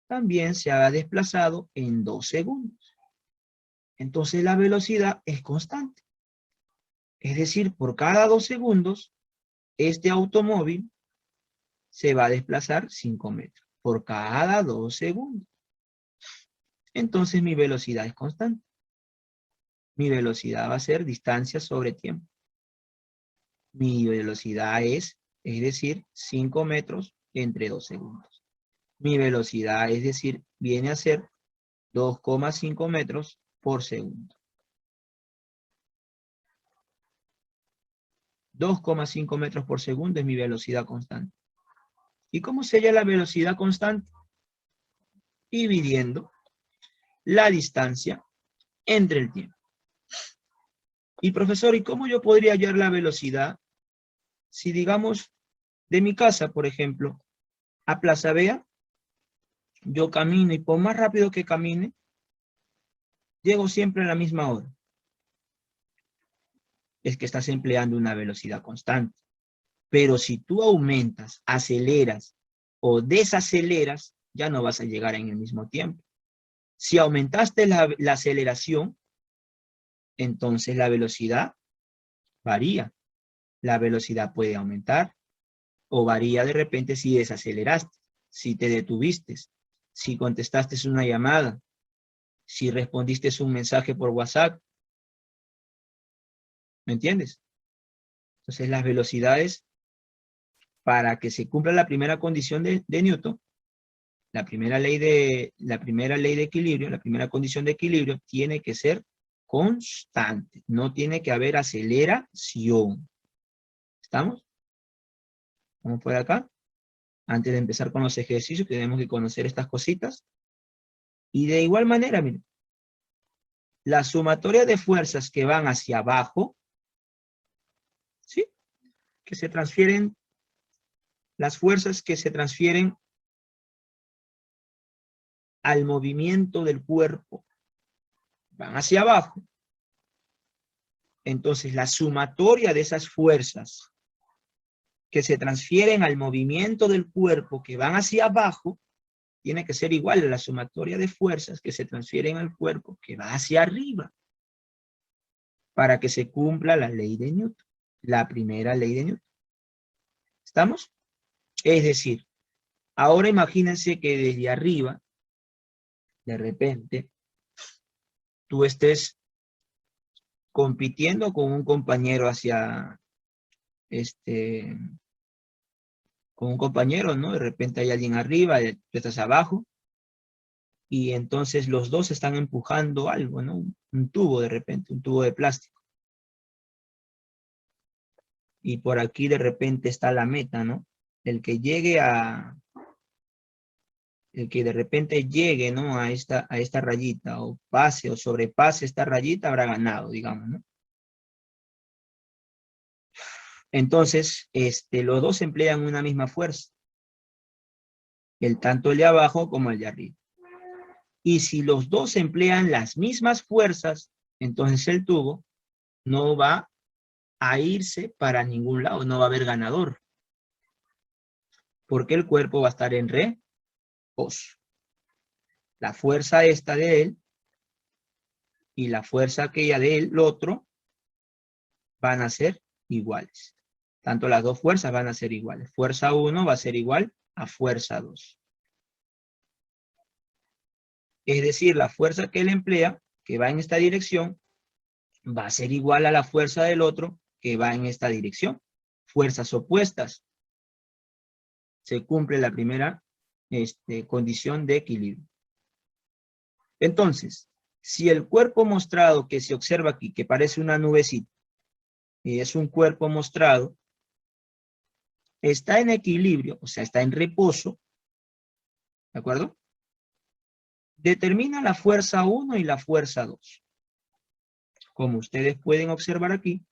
también se ha desplazado en 2 segundos. entonces la velocidad es constante. Es decir, por cada 2 segundos, este automóvil se va a desplazar 5 metros. Por cada 2 segundos. Entonces mi velocidad es constante. Mi velocidad va a ser distancia sobre tiempo. Mi velocidad es decir, 5 metros entre 2 segundos. Mi velocidad, es decir, viene a ser 2,5 metros por segundo. 2,5 metros por segundo es mi velocidad constante. ¿Y cómo sería la velocidad constante? Dividiendo la distancia entre el tiempo. Y profesor, ¿y cómo yo podría hallar la velocidad? Si digamos, de mi casa, por ejemplo, a Plaza Vea, yo camino y por más rápido que camine, llego siempre a la misma hora. Es que estás empleando una velocidad constante. Pero si tú aumentas, aceleras o desaceleras, ya no vas a llegar en el mismo tiempo. Si aumentaste la aceleración, entonces la velocidad varía. La velocidad puede aumentar o varía de repente si desaceleraste, si te detuviste, si contestaste una llamada, si respondiste un mensaje por WhatsApp. ¿Me entiendes? Entonces las velocidades, para que se cumpla la primera condición de Newton, la primera ley de equilibrio, la primera condición de equilibrio, tiene que ser constante. No tiene que haber aceleración. ¿Estamos? Vamos por acá. Antes de empezar con los ejercicios, tenemos que conocer estas cositas. Y de igual manera, miren, la sumatoria de fuerzas que van hacia abajo, ¿sí? Que se transfieren, las fuerzas que se transfieren al movimiento del cuerpo, van hacia abajo. Entonces, la sumatoria de esas fuerzas que se transfieren al movimiento del cuerpo que van hacia abajo, tiene que ser igual a la sumatoria de fuerzas que se transfieren al cuerpo que va hacia arriba, para que se cumpla la ley de Newton, la primera ley de Newton. ¿Estamos? Es decir, ahora imagínense que desde arriba, de repente, tú estés compitiendo con un compañero con un compañero, ¿no? De repente hay alguien arriba, tú estás abajo, y entonces los dos están empujando algo, ¿no? Un tubo de repente, un tubo de plástico. Y por aquí de repente está la meta, ¿no? El que de repente llegue, ¿no? A esta rayita, o pase o sobrepase esta rayita, habrá ganado, digamos, ¿no? Entonces, los dos emplean una misma fuerza. Tanto el de abajo como el de arriba. Y si los dos emplean las mismas fuerzas, entonces el tubo no va a irse para ningún lado, no va a haber ganador. Porque el cuerpo va a estar en reposo. La fuerza esta de él y la fuerza aquella del otro van a ser iguales. Tanto las dos fuerzas van a ser iguales. Fuerza 1 va a ser igual a fuerza 2. Es decir, la fuerza que él emplea, que va en esta dirección, va a ser igual a la fuerza del otro, que va en esta dirección. Fuerzas opuestas. Se cumple la primera condición de equilibrio. Entonces, si el cuerpo mostrado que se observa aquí, que parece una nubecita, y es un cuerpo mostrado, está en equilibrio, o sea, está en reposo, ¿de acuerdo? Determina la fuerza 1 y la fuerza 2. Como ustedes pueden observar aquí,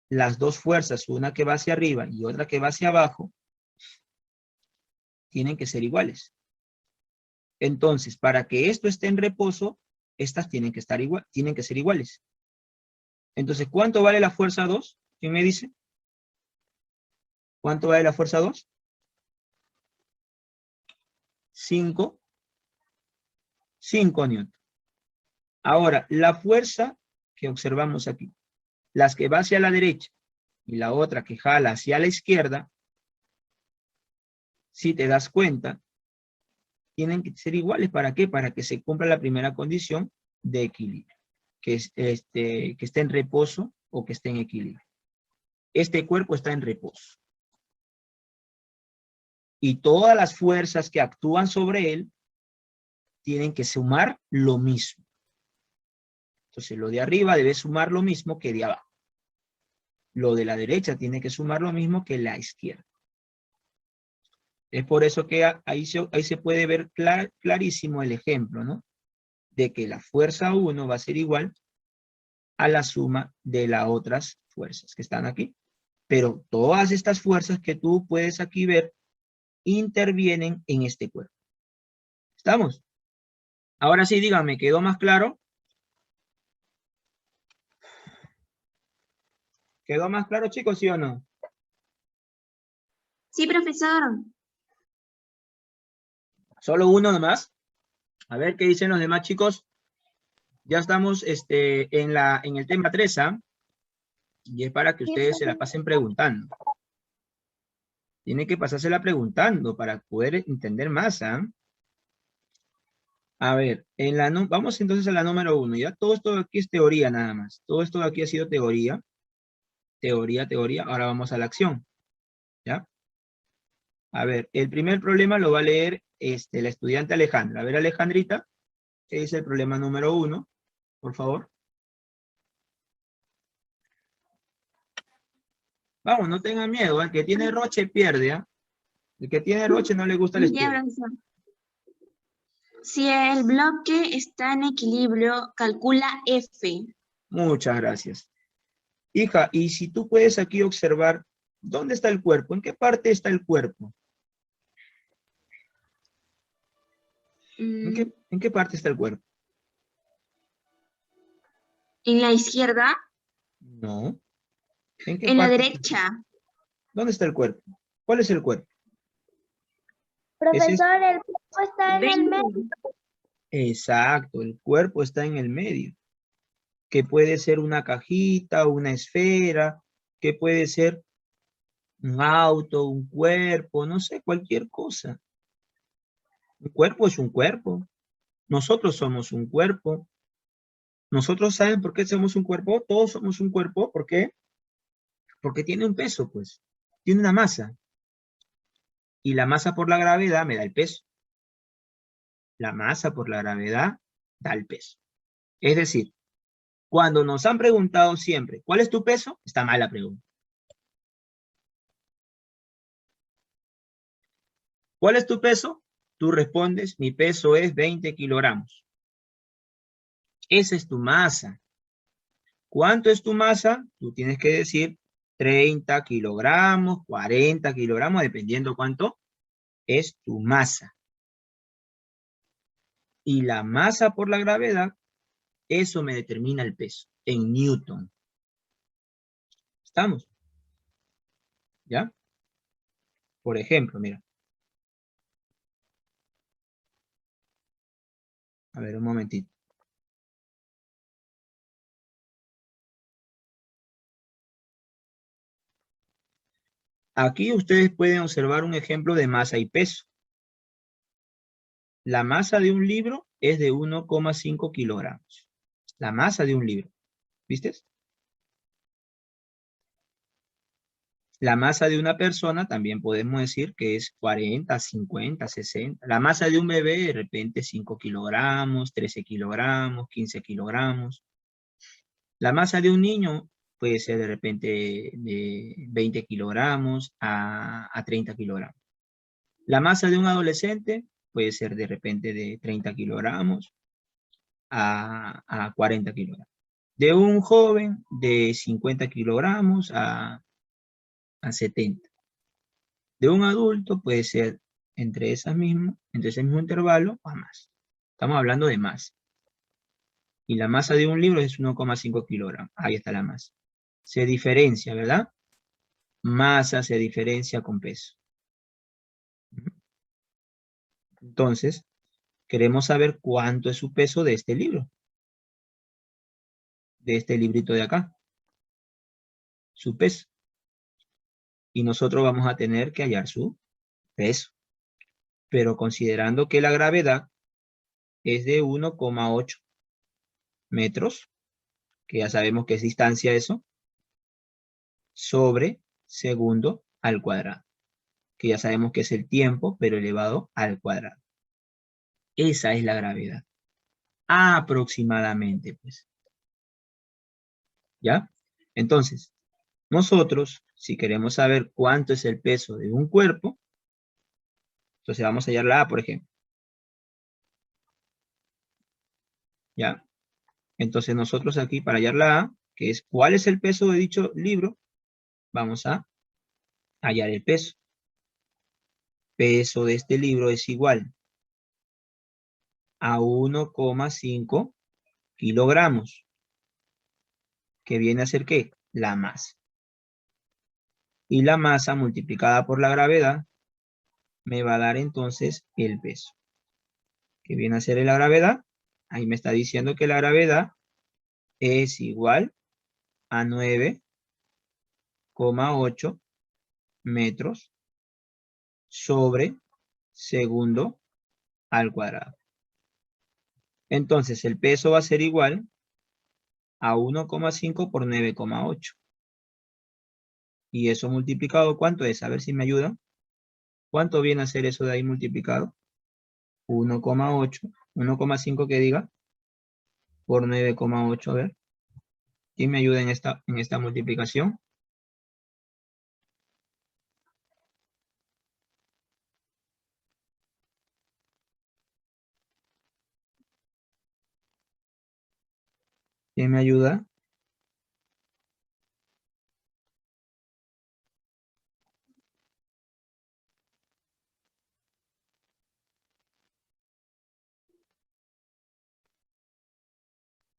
las dos fuerzas, una que va hacia arriba y otra que va hacia abajo, tienen que ser iguales. Entonces, para que esto esté en reposo, estas tienen que ser iguales. Entonces, ¿cuánto vale la fuerza 2? ¿Quién me dice? ¿Cuánto vale la fuerza 2? 5 newton. Ahora, la fuerza que observamos aquí, las que va hacia la derecha y la otra que jala hacia la izquierda, si te das cuenta, tienen que ser iguales. ¿Para qué? Para que se cumpla la primera condición de equilibrio, que es que esté en reposo o que esté en equilibrio. Este cuerpo está en reposo. Y todas las fuerzas que actúan sobre él tienen que sumar lo mismo. Entonces, lo de arriba debe sumar lo mismo que de abajo. Lo de la derecha tiene que sumar lo mismo que la izquierda. Es por eso que ahí se puede ver clarísimo el ejemplo, ¿no? De que la fuerza 1 va a ser igual a la suma de las otras fuerzas que están aquí. Pero todas estas fuerzas que tú puedes aquí ver intervienen en este cuerpo. ¿Estamos? Ahora sí, díganme, ¿quedó más claro? ¿Quedó más claro, chicos, sí o no? Sí, profesor. ¿Solo uno nomás? A ver qué dicen los demás, chicos. Ya estamos en el tema 3, ¿ah? Y es para que ustedes se la pasen preguntando. Tienen que pasársela preguntando para poder entender más, ¿ah? A ver, vamos entonces a la número 1. Ya todo esto de aquí es teoría nada más. Todo esto de aquí ha sido teoría. Teoría, teoría. Ahora vamos a la acción. ¿Ya? A ver, el primer problema lo va a leer la estudiante Alejandra. A ver, Alejandrita, ¿qué dice el problema número 1? Por favor. Vamos, no tengan miedo. El que tiene roche pierde, ¿ah? El que tiene roche no le gusta el Ya, estudio. profesor. Si el bloque está en equilibrio, calcula F. Muchas gracias. Hija, y si tú puedes aquí observar, ¿dónde está el cuerpo? ¿En qué parte está el cuerpo? ¿En qué parte está el cuerpo? En la izquierda, No. ¿En qué en la parte? derecha. ¿Dónde está el cuerpo? ¿Cuál es el cuerpo? Profesor, el cuerpo está en el 20. medio. Exacto, el cuerpo está en el medio. Que puede ser una cajita, una esfera, que puede ser un auto, un cuerpo, no sé, cualquier cosa. Un cuerpo es un cuerpo. Nosotros somos un cuerpo. Nosotros saben por qué somos un cuerpo. Todos somos un cuerpo. ¿Por qué? Porque tiene un peso, pues. Tiene una masa. Y la masa por la gravedad me da el peso. La masa por la gravedad da el peso. Es decir, cuando nos han preguntado siempre, ¿cuál es tu peso? Está mal la pregunta. ¿Cuál es tu peso? Tú respondes, mi peso es 20 kilogramos. Esa es tu masa. ¿Cuánto es tu masa? Tú tienes que decir 30 kilogramos, 40 kilogramos, dependiendo cuánto es tu masa. Y la masa por la gravedad, eso me determina el peso en Newton. ¿Estamos? ¿Ya? Por ejemplo, mira. A ver, un momentito. Aquí ustedes pueden observar un ejemplo de masa y peso. La masa de un libro es de 1,5 kilogramos. La masa de un libro. ¿Viste? La masa de una persona también podemos decir que es 40, 50, 60. La masa de un bebé de repente 5 kilogramos, 13 kilogramos, 15 kilogramos. La masa de un niño puede ser de repente de 20 kilogramos a 30 kilogramos. La masa de un adolescente puede ser de repente de 30 kilogramos a 40 kilogramos. De un joven de 50 kilogramos a 70. De un adulto puede ser entre ese mismo intervalo o más. Estamos hablando de masa. Y la masa de un libro es 1,5 kilogramos. Ahí está la masa. Se diferencia, ¿verdad? Masa se diferencia con peso. Entonces, queremos saber cuánto es su peso de este libro. de este librito de acá, su peso. Y nosotros vamos a tener que hallar su peso. Pero considerando que la gravedad es de 1,8 metros, que ya sabemos que es distancia eso, sobre segundo al cuadrado, que ya sabemos que es el tiempo, pero elevado al cuadrado. Esa es la gravedad. Aproximadamente, pues. ¿Ya? Entonces, nosotros, si queremos saber cuánto es el peso de un cuerpo, entonces vamos a hallar la A, por ejemplo. ¿Ya? Entonces nosotros aquí, para hallar la A, que es cuál es el peso de dicho libro, vamos a hallar el peso. Peso de este libro es igual a 1,5 kilogramos, que viene a ser ¿qué? La masa. Y la masa multiplicada por la gravedad me va a dar entonces el peso. ¿Qué viene a ser la gravedad? Ahí me está diciendo que la gravedad es igual a 9,8 metros sobre segundo al cuadrado. Entonces el peso va a ser igual a 1,5 por 9,8. Y eso multiplicado, ¿cuánto es? A ver si me ayuda. ¿Cuánto viene a ser eso de ahí multiplicado? 1,8, 1,5 que diga, por 9,8, a ver. ¿Quién me ayuda en esta multiplicación? ¿Quién me ayuda?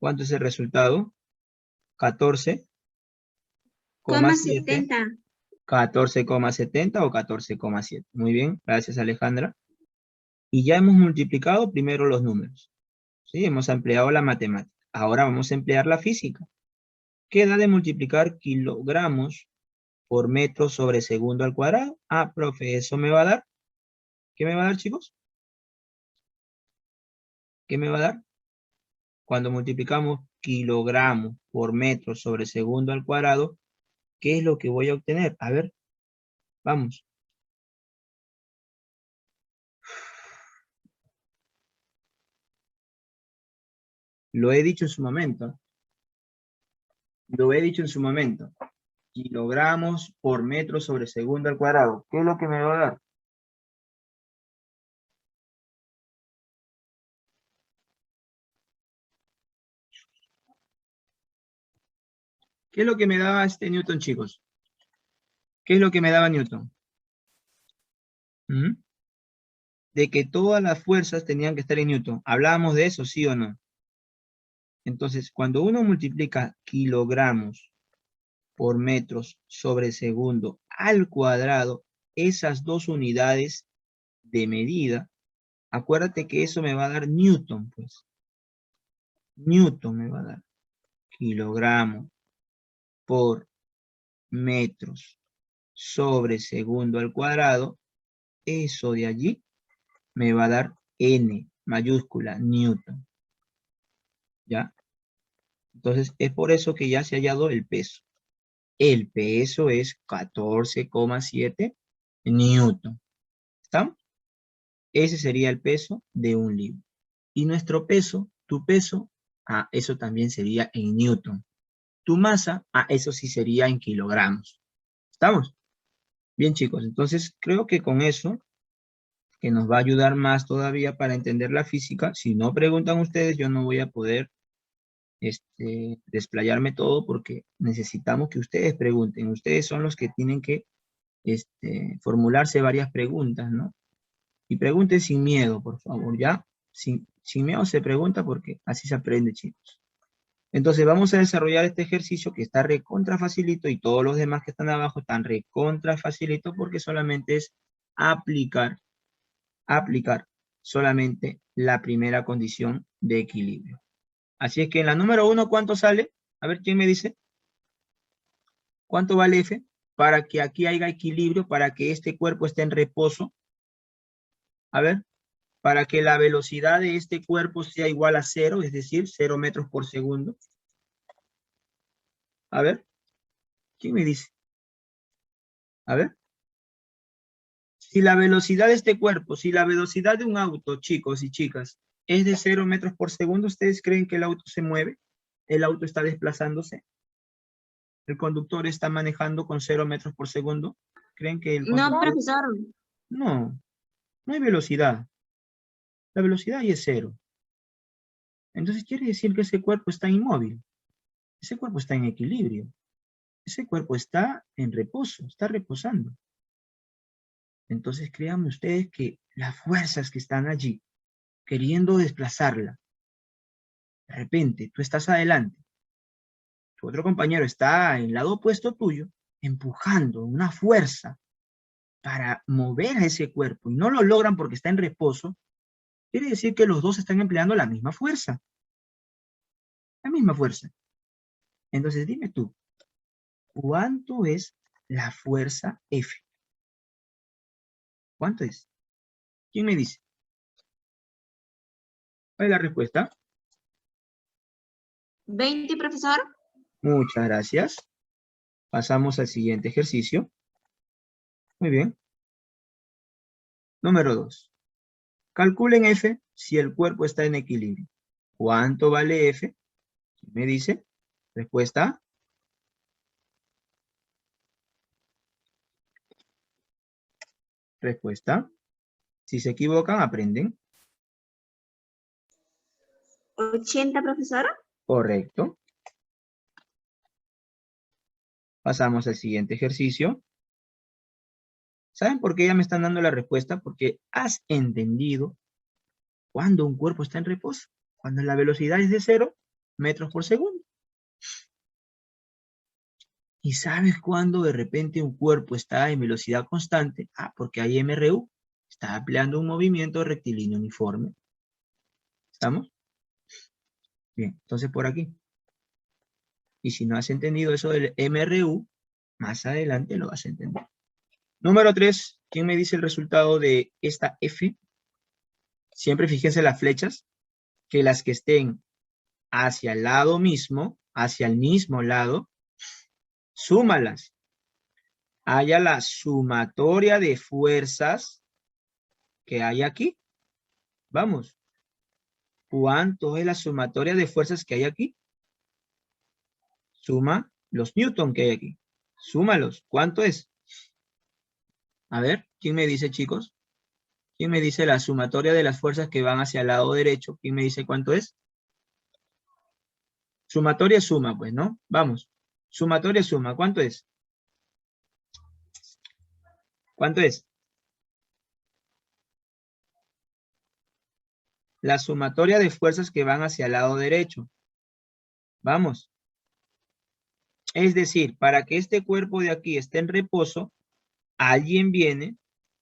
¿Cuánto es el resultado? 14,7. 14,70 o 14,7. Muy bien, gracias Alejandra. Y ya hemos multiplicado primero los números. ¿Sí? Hemos empleado la matemática. Ahora vamos a emplear la física. ¿Qué da de multiplicar kilogramos por metro sobre segundo al cuadrado? Ah, profe, eso me va a dar. ¿Qué me va a dar, chicos? ¿Qué me va a dar? Cuando multiplicamos kilogramos por metro sobre segundo al cuadrado, ¿qué es lo que voy a obtener? A ver, vamos. Lo he dicho en su momento. Lo he dicho en su momento. Kilogramos por metro sobre segundo al cuadrado. ¿Qué es lo que me va a dar? ¿Qué es lo que me daba este Newton, chicos? ¿Qué es lo que me daba Newton? ¿Mm? De que todas las fuerzas tenían que estar en Newton. ¿Hablábamos de eso, sí o no? Entonces, cuando uno multiplica kilogramos por metros sobre segundo al cuadrado, esas dos unidades de medida, acuérdate que eso me va a dar Newton, pues. Newton me va a dar kilogramos por metros sobre segundo al cuadrado. Eso de allí me va a dar N mayúscula, Newton. ¿Ya? Entonces, es por eso que ya se ha hallado el peso. El peso es 14,7 Newton. ¿Estamos? Ese sería el peso de un libro. Y nuestro peso, tu peso, eso también sería en Newton. Tu masa, eso sí sería en kilogramos. ¿Estamos? Bien, chicos, entonces creo que con eso, que nos va a ayudar más todavía para entender la física, si no preguntan ustedes, yo no voy a poder desplayarme todo porque necesitamos que ustedes pregunten. Ustedes son los que tienen que formularse varias preguntas, ¿no? Y pregunten sin miedo, por favor, ¿ya? Sin miedo se pregunta porque así se aprende, chicos. Entonces vamos a desarrollar este ejercicio que está recontra facilito y todos los demás que están abajo están recontra facilito porque solamente es aplicar solamente la primera condición de equilibrio. Así es que en la número 1, ¿cuánto sale? A ver, ¿quién me dice? ¿Cuánto vale F? Para que aquí haya equilibrio, para que este cuerpo esté en reposo. A ver, para que la velocidad de este cuerpo sea igual a 0, es decir, 0 metros por segundo. A ver, ¿quién me dice? A ver. Si la velocidad de este cuerpo, si la velocidad de un auto, chicos y chicas, es de 0 metros por segundo, ¿ustedes creen que el auto se mueve? ¿El auto está desplazándose? ¿El conductor está manejando con 0 metros por segundo? ¿Creen que el No, conductor? profesor. No, no hay velocidad. La velocidad ahí es 0. Entonces quiere decir que ese cuerpo está inmóvil. Ese cuerpo está en equilibrio. Ese cuerpo está en reposo, está reposando. Entonces créanme ustedes que las fuerzas que están allí, queriendo desplazarla, de repente tú estás adelante, tu otro compañero está en el lado opuesto tuyo, empujando una fuerza para mover a ese cuerpo y no lo logran porque está en reposo, quiere decir que los dos están empleando la misma fuerza. La misma fuerza. Entonces dime tú, ¿cuánto es la fuerza F? ¿Cuánto es? ¿Quién me dice? ¿Cuál es la respuesta? 20, profesor. Muchas gracias. Pasamos al siguiente ejercicio. Muy bien. Número 2. Calculen F si el cuerpo está en equilibrio. ¿Cuánto vale F? ¿Quién me dice? Respuesta. Respuesta. Si se equivocan, aprenden. 80, profesor. Correcto. Pasamos al siguiente ejercicio. ¿Saben por qué ya me están dando la respuesta? Porque has entendido cuando un cuerpo está en reposo. Cuando la velocidad es de 0 metros por segundo. ¿Y sabes cuándo de repente un cuerpo está en velocidad constante? Ah, porque hay MRU. Está empleando un movimiento rectilíneo uniforme. ¿Estamos? Bien, entonces por aquí. Y si no has entendido eso del MRU, más adelante lo vas a entender. Número 3. ¿Quién me dice el resultado de esta F? Siempre fíjense las flechas, que las que estén hacia el lado mismo, hacia el mismo lado, súmalas. Haya la sumatoria de fuerzas que hay aquí. Vamos. ¿Cuánto es la sumatoria de fuerzas que hay aquí? Suma los newton que hay aquí. Súmalos. ¿Cuánto es? A ver, ¿quién me dice, chicos? ¿Quién me dice la sumatoria de las fuerzas que van hacia el lado derecho? ¿Quién me dice cuánto es? Sumatoria suma, pues, ¿no? Vamos. Sumatoria suma. ¿Cuánto es? ¿Cuánto es? La sumatoria de fuerzas que van hacia el lado derecho. Vamos. Es decir, para que este cuerpo de aquí esté en reposo, alguien viene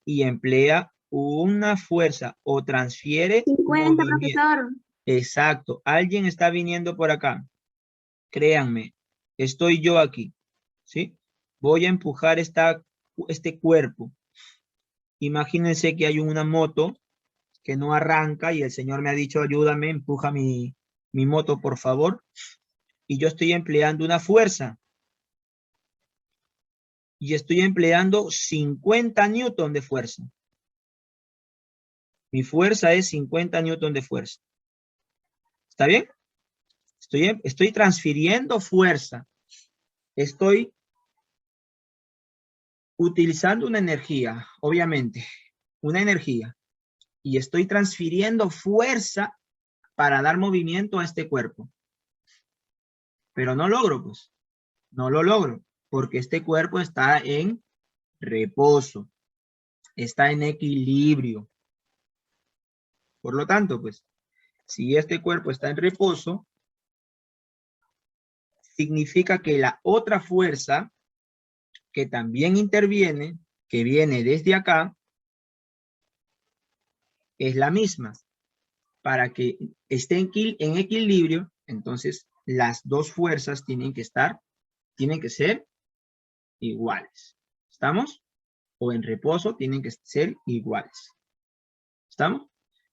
y emplea una fuerza o transfiere 50, movimiento. profesor. Exacto. Alguien está viniendo por acá. Créanme, estoy yo aquí, ¿sí? Voy a empujar este cuerpo. Imagínense que hay una moto que no arranca y el señor me ha dicho, ayúdame, empuja mi moto, por favor. Y yo estoy empleando una fuerza. Y estoy empleando 50 newton de fuerza. Mi fuerza es 50 newton de fuerza. ¿Está bien? Estoy transfiriendo fuerza. Estoy utilizando una energía, obviamente. Una energía. Y estoy transfiriendo fuerza para dar movimiento a este cuerpo. Pero no logro, pues. No lo logro. Porque este cuerpo está en reposo. Está en equilibrio. Por lo tanto, pues, si este cuerpo está en reposo, significa que la otra fuerza que también interviene, que viene desde acá, es la misma. Para que esté en equilibrio, entonces las dos fuerzas tienen que ser iguales. ¿Estamos? O en reposo tienen que ser iguales. ¿Estamos?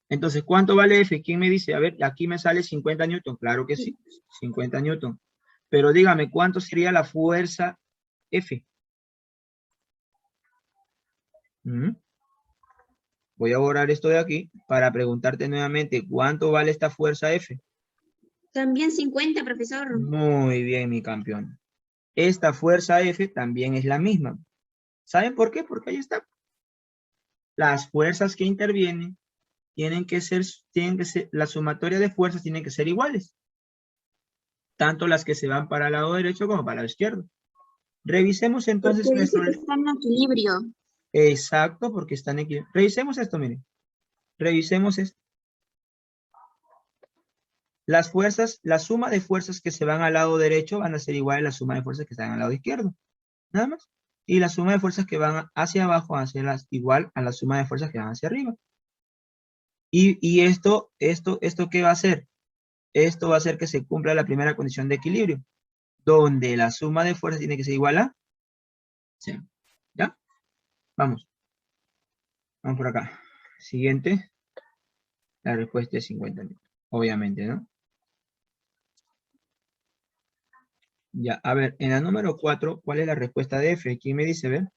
Entonces, ¿cuánto vale F? ¿Quién me dice? A ver, aquí me sale 50 newton. Claro que sí, 50 newton. Pero dígame, ¿cuánto sería la fuerza F? Voy a borrar esto de aquí para preguntarte nuevamente, ¿cuánto vale esta fuerza F? También 50, profesor. Muy bien, mi campeón. Esta fuerza F también es la misma. ¿Saben por qué? Porque ahí está. Las fuerzas que intervienen tienen que ser, la sumatoria de fuerzas tienen que ser iguales. Tanto las que se van para el lado derecho como para el lado izquierdo. Revisemos entonces Porque dice nuestro... que está en equilibrio. Exacto, porque están en equilibrio. Revisemos esto, miren. Revisemos esto. Las fuerzas, la suma de fuerzas que se van al lado derecho van a ser igual a la suma de fuerzas que están al lado izquierdo. Nada más. Y la suma de fuerzas que van hacia abajo van a ser igual a la suma de fuerzas que van hacia arriba. Y esto, ¿qué va a hacer? Esto va a hacer que se cumpla la primera condición de equilibrio, donde la suma de fuerzas tiene que ser igual a 0. ¿Ya? Vamos. Vamos por acá. Siguiente. La respuesta es 50. Obviamente, ¿no? Ya, a ver, en la número 4, ¿cuál es la respuesta de F? ¿Quién me dice, ver?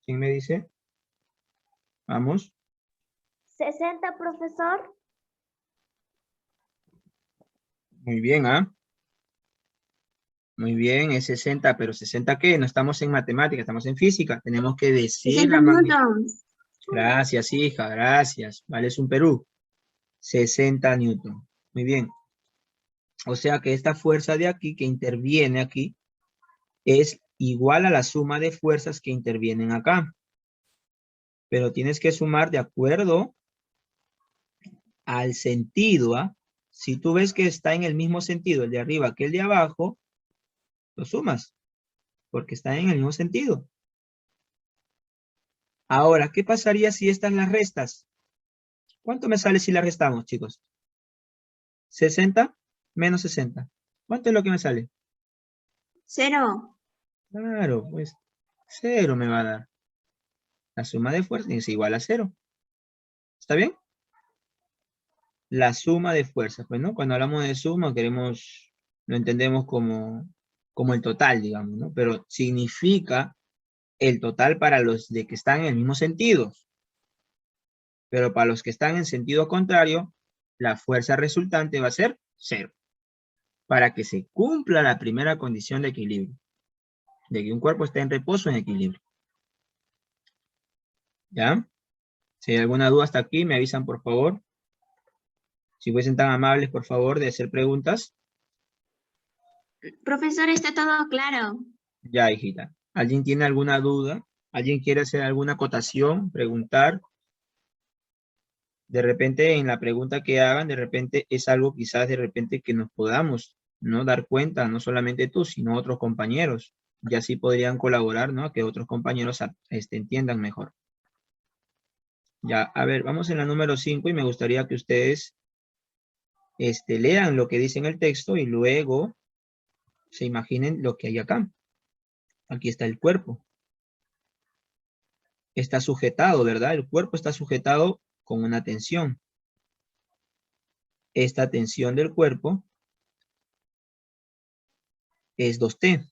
¿Quién me dice? Vamos. 60, profesor. Muy bien, ¿ah? Muy bien, es 60, pero ¿60 qué? No estamos en matemática, estamos en física. Tenemos que decir 60 la magnitud. newtons. Gracias, hija, gracias. Vale, es un Perú. 60 newton. Muy bien. O sea que esta fuerza de aquí, que interviene aquí, es igual a la suma de fuerzas que intervienen acá. Pero tienes que sumar de acuerdo al sentido, ¿ah? Si tú ves que está en el mismo sentido el de arriba que el de abajo, lo sumas, porque está en el mismo sentido. Ahora, ¿qué pasaría si estas las restas? ¿Cuánto me sale si las restamos, chicos? 60 menos 60. ¿Cuánto es lo que me sale? 0. Claro, pues 0 me va a dar. La suma de fuerzas es igual a 0. ¿Está bien? La suma de fuerzas, pues, ¿no? Cuando hablamos de suma, lo entendemos como el total, digamos, ¿no? Pero significa el total para los de que están en el mismo sentido. Pero para los que están en sentido contrario, la fuerza resultante va a ser 0. Para que se cumpla la primera condición de equilibrio. De que un cuerpo esté en reposo en equilibrio. ¿Ya? Si hay alguna duda hasta aquí, me avisan por favor. Si fuesen tan amables, por favor, de hacer preguntas. Profesor, está todo claro. Ya, hijita. ¿Alguien tiene alguna duda? ¿Alguien quiere hacer alguna acotación? Preguntar. De repente, en la pregunta que hagan, de repente es algo quizás de repente que nos podamos no dar cuenta, no solamente tú, sino otros compañeros. Y así podrían colaborar, ¿no? Que otros compañeros entiendan mejor. Ya, a ver, vamos en la número 5 y me gustaría que ustedes lean lo que dice en el texto y luego se imaginen lo que hay acá. Aquí está el cuerpo. Está sujetado, ¿verdad? El cuerpo está sujetado con una tensión. Esta tensión del cuerpo es 2T.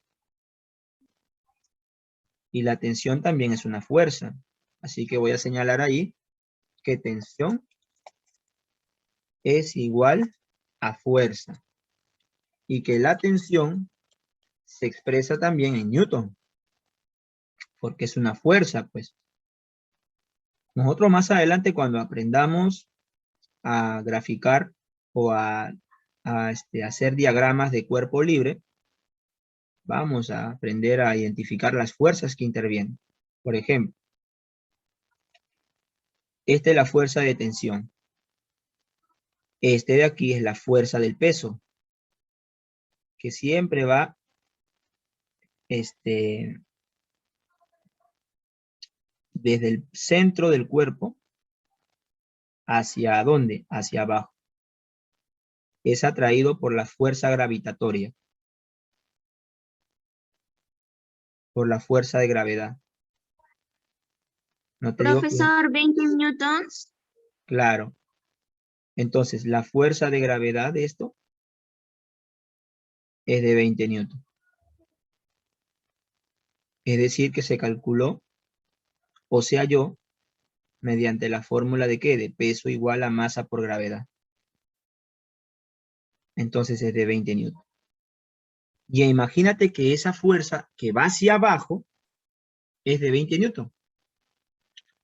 Y la tensión también es una fuerza. Así que voy a señalar ahí que tensión es igual a fuerza. Y que la tensión se expresa también en Newton. Porque es una fuerza, pues. Nosotros más adelante cuando aprendamos a graficar o a hacer diagramas de cuerpo libre, vamos a aprender a identificar las fuerzas que intervienen. Por ejemplo, esta es la fuerza de tensión. Este de aquí es la fuerza del peso, que siempre va desde el centro del cuerpo ¿Hacia dónde? Hacia abajo. Es atraído por la fuerza gravitatoria. Por la fuerza de gravedad. No te digo que... Profesor, 20 newtons. Claro. Entonces, la fuerza de gravedad de esto es de 20 newtons. Es decir, que se calculó, o sea yo, mediante la fórmula de ¿qué? De peso igual a masa por gravedad. Entonces es de 20 newtons. Y imagínate que esa fuerza que va hacia abajo es de 20 newtons.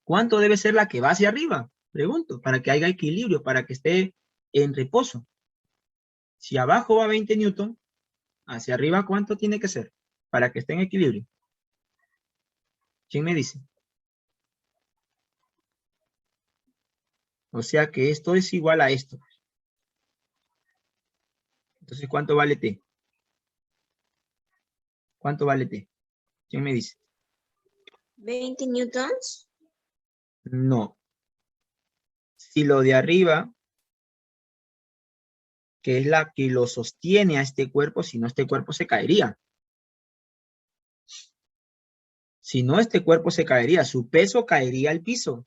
¿Cuánto debe ser la que va hacia arriba? Pregunto, para que haya equilibrio, para que esté en reposo. Si abajo va 20 newtons, hacia arriba, ¿cuánto tiene que ser? Para que esté en equilibrio. ¿Quién me dice? O sea que esto es igual a esto. Entonces, ¿cuánto vale T? ¿Cuánto vale T? ¿Quién me dice? 20 newtons. No. Si lo de arriba, que es la que lo sostiene a este cuerpo, si no, este cuerpo se caería. Si no, este cuerpo se caería. Su peso caería al piso.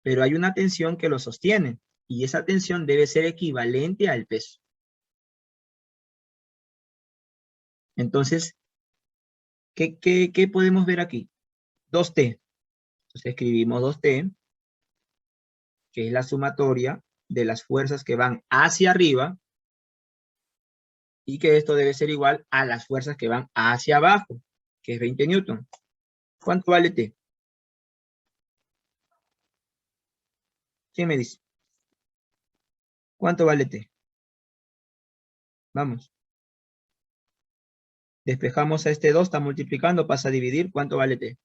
Pero hay una tensión que lo sostiene. Y esa tensión debe ser equivalente al peso. Entonces, ¿qué podemos ver aquí? 2T. Entonces escribimos 2T, que es la sumatoria de las fuerzas que van hacia arriba, y que esto debe ser igual a las fuerzas que van hacia abajo, que es 20 newton. ¿Cuánto vale T? ¿Quién me dice? ¿Cuánto vale T? Vamos. Despejamos a este 2, está multiplicando, pasa a dividir. ¿Cuánto vale T?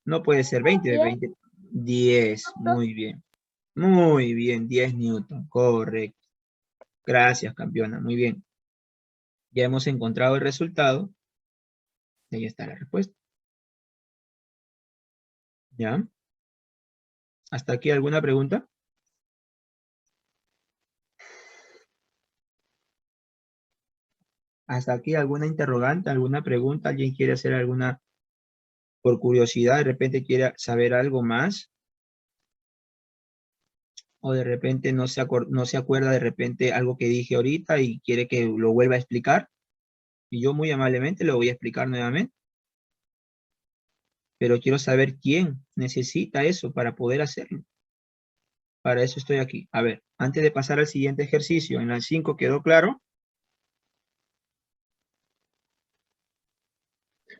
No puede ser 20, 20. 10, muy bien. Muy bien, 10 newton, correcto. Gracias, campeona, muy bien. Ya hemos encontrado el resultado. Ahí está la respuesta. ¿Ya? ¿Hasta aquí alguna pregunta? ¿Hasta aquí alguna interrogante, alguna pregunta? ¿Alguien quiere hacer alguna, por curiosidad, de repente quiere saber algo más? O de repente no se acuerda de repente algo que dije ahorita y quiere que lo vuelva a explicar. Y yo muy amablemente lo voy a explicar nuevamente. Pero quiero saber quién necesita eso para poder hacerlo. Para eso estoy aquí. A ver, antes de pasar al siguiente ejercicio, en la 5 quedó claro.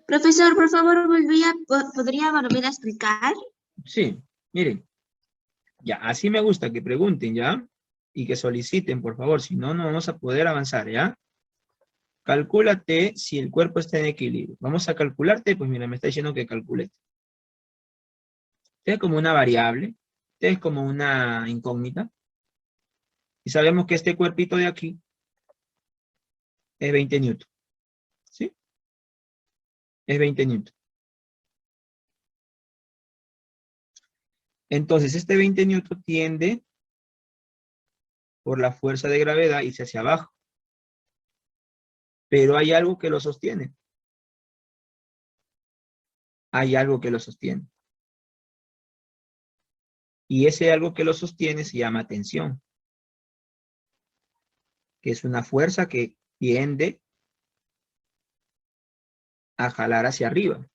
Profesor, por favor, ¿podría volver a explicar? Sí, miren. Ya, así me gusta que pregunten, ¿ya? Y que soliciten, por favor, si no, no vamos a poder avanzar, ¿ya? Calcúlate si el cuerpo está en equilibrio. Vamos a calcularte, pues mira, me está diciendo que calcule. T es como una variable, T es como una incógnita. Y sabemos que este cuerpito de aquí es 20 newton, ¿sí? Es 20 newton. Entonces, este 20 newton tiende por la fuerza de gravedad y hacia abajo. Pero hay algo que lo sostiene. Hay algo que lo sostiene. Y ese algo que lo sostiene se llama tensión, que es una fuerza que tiende a jalar hacia arriba.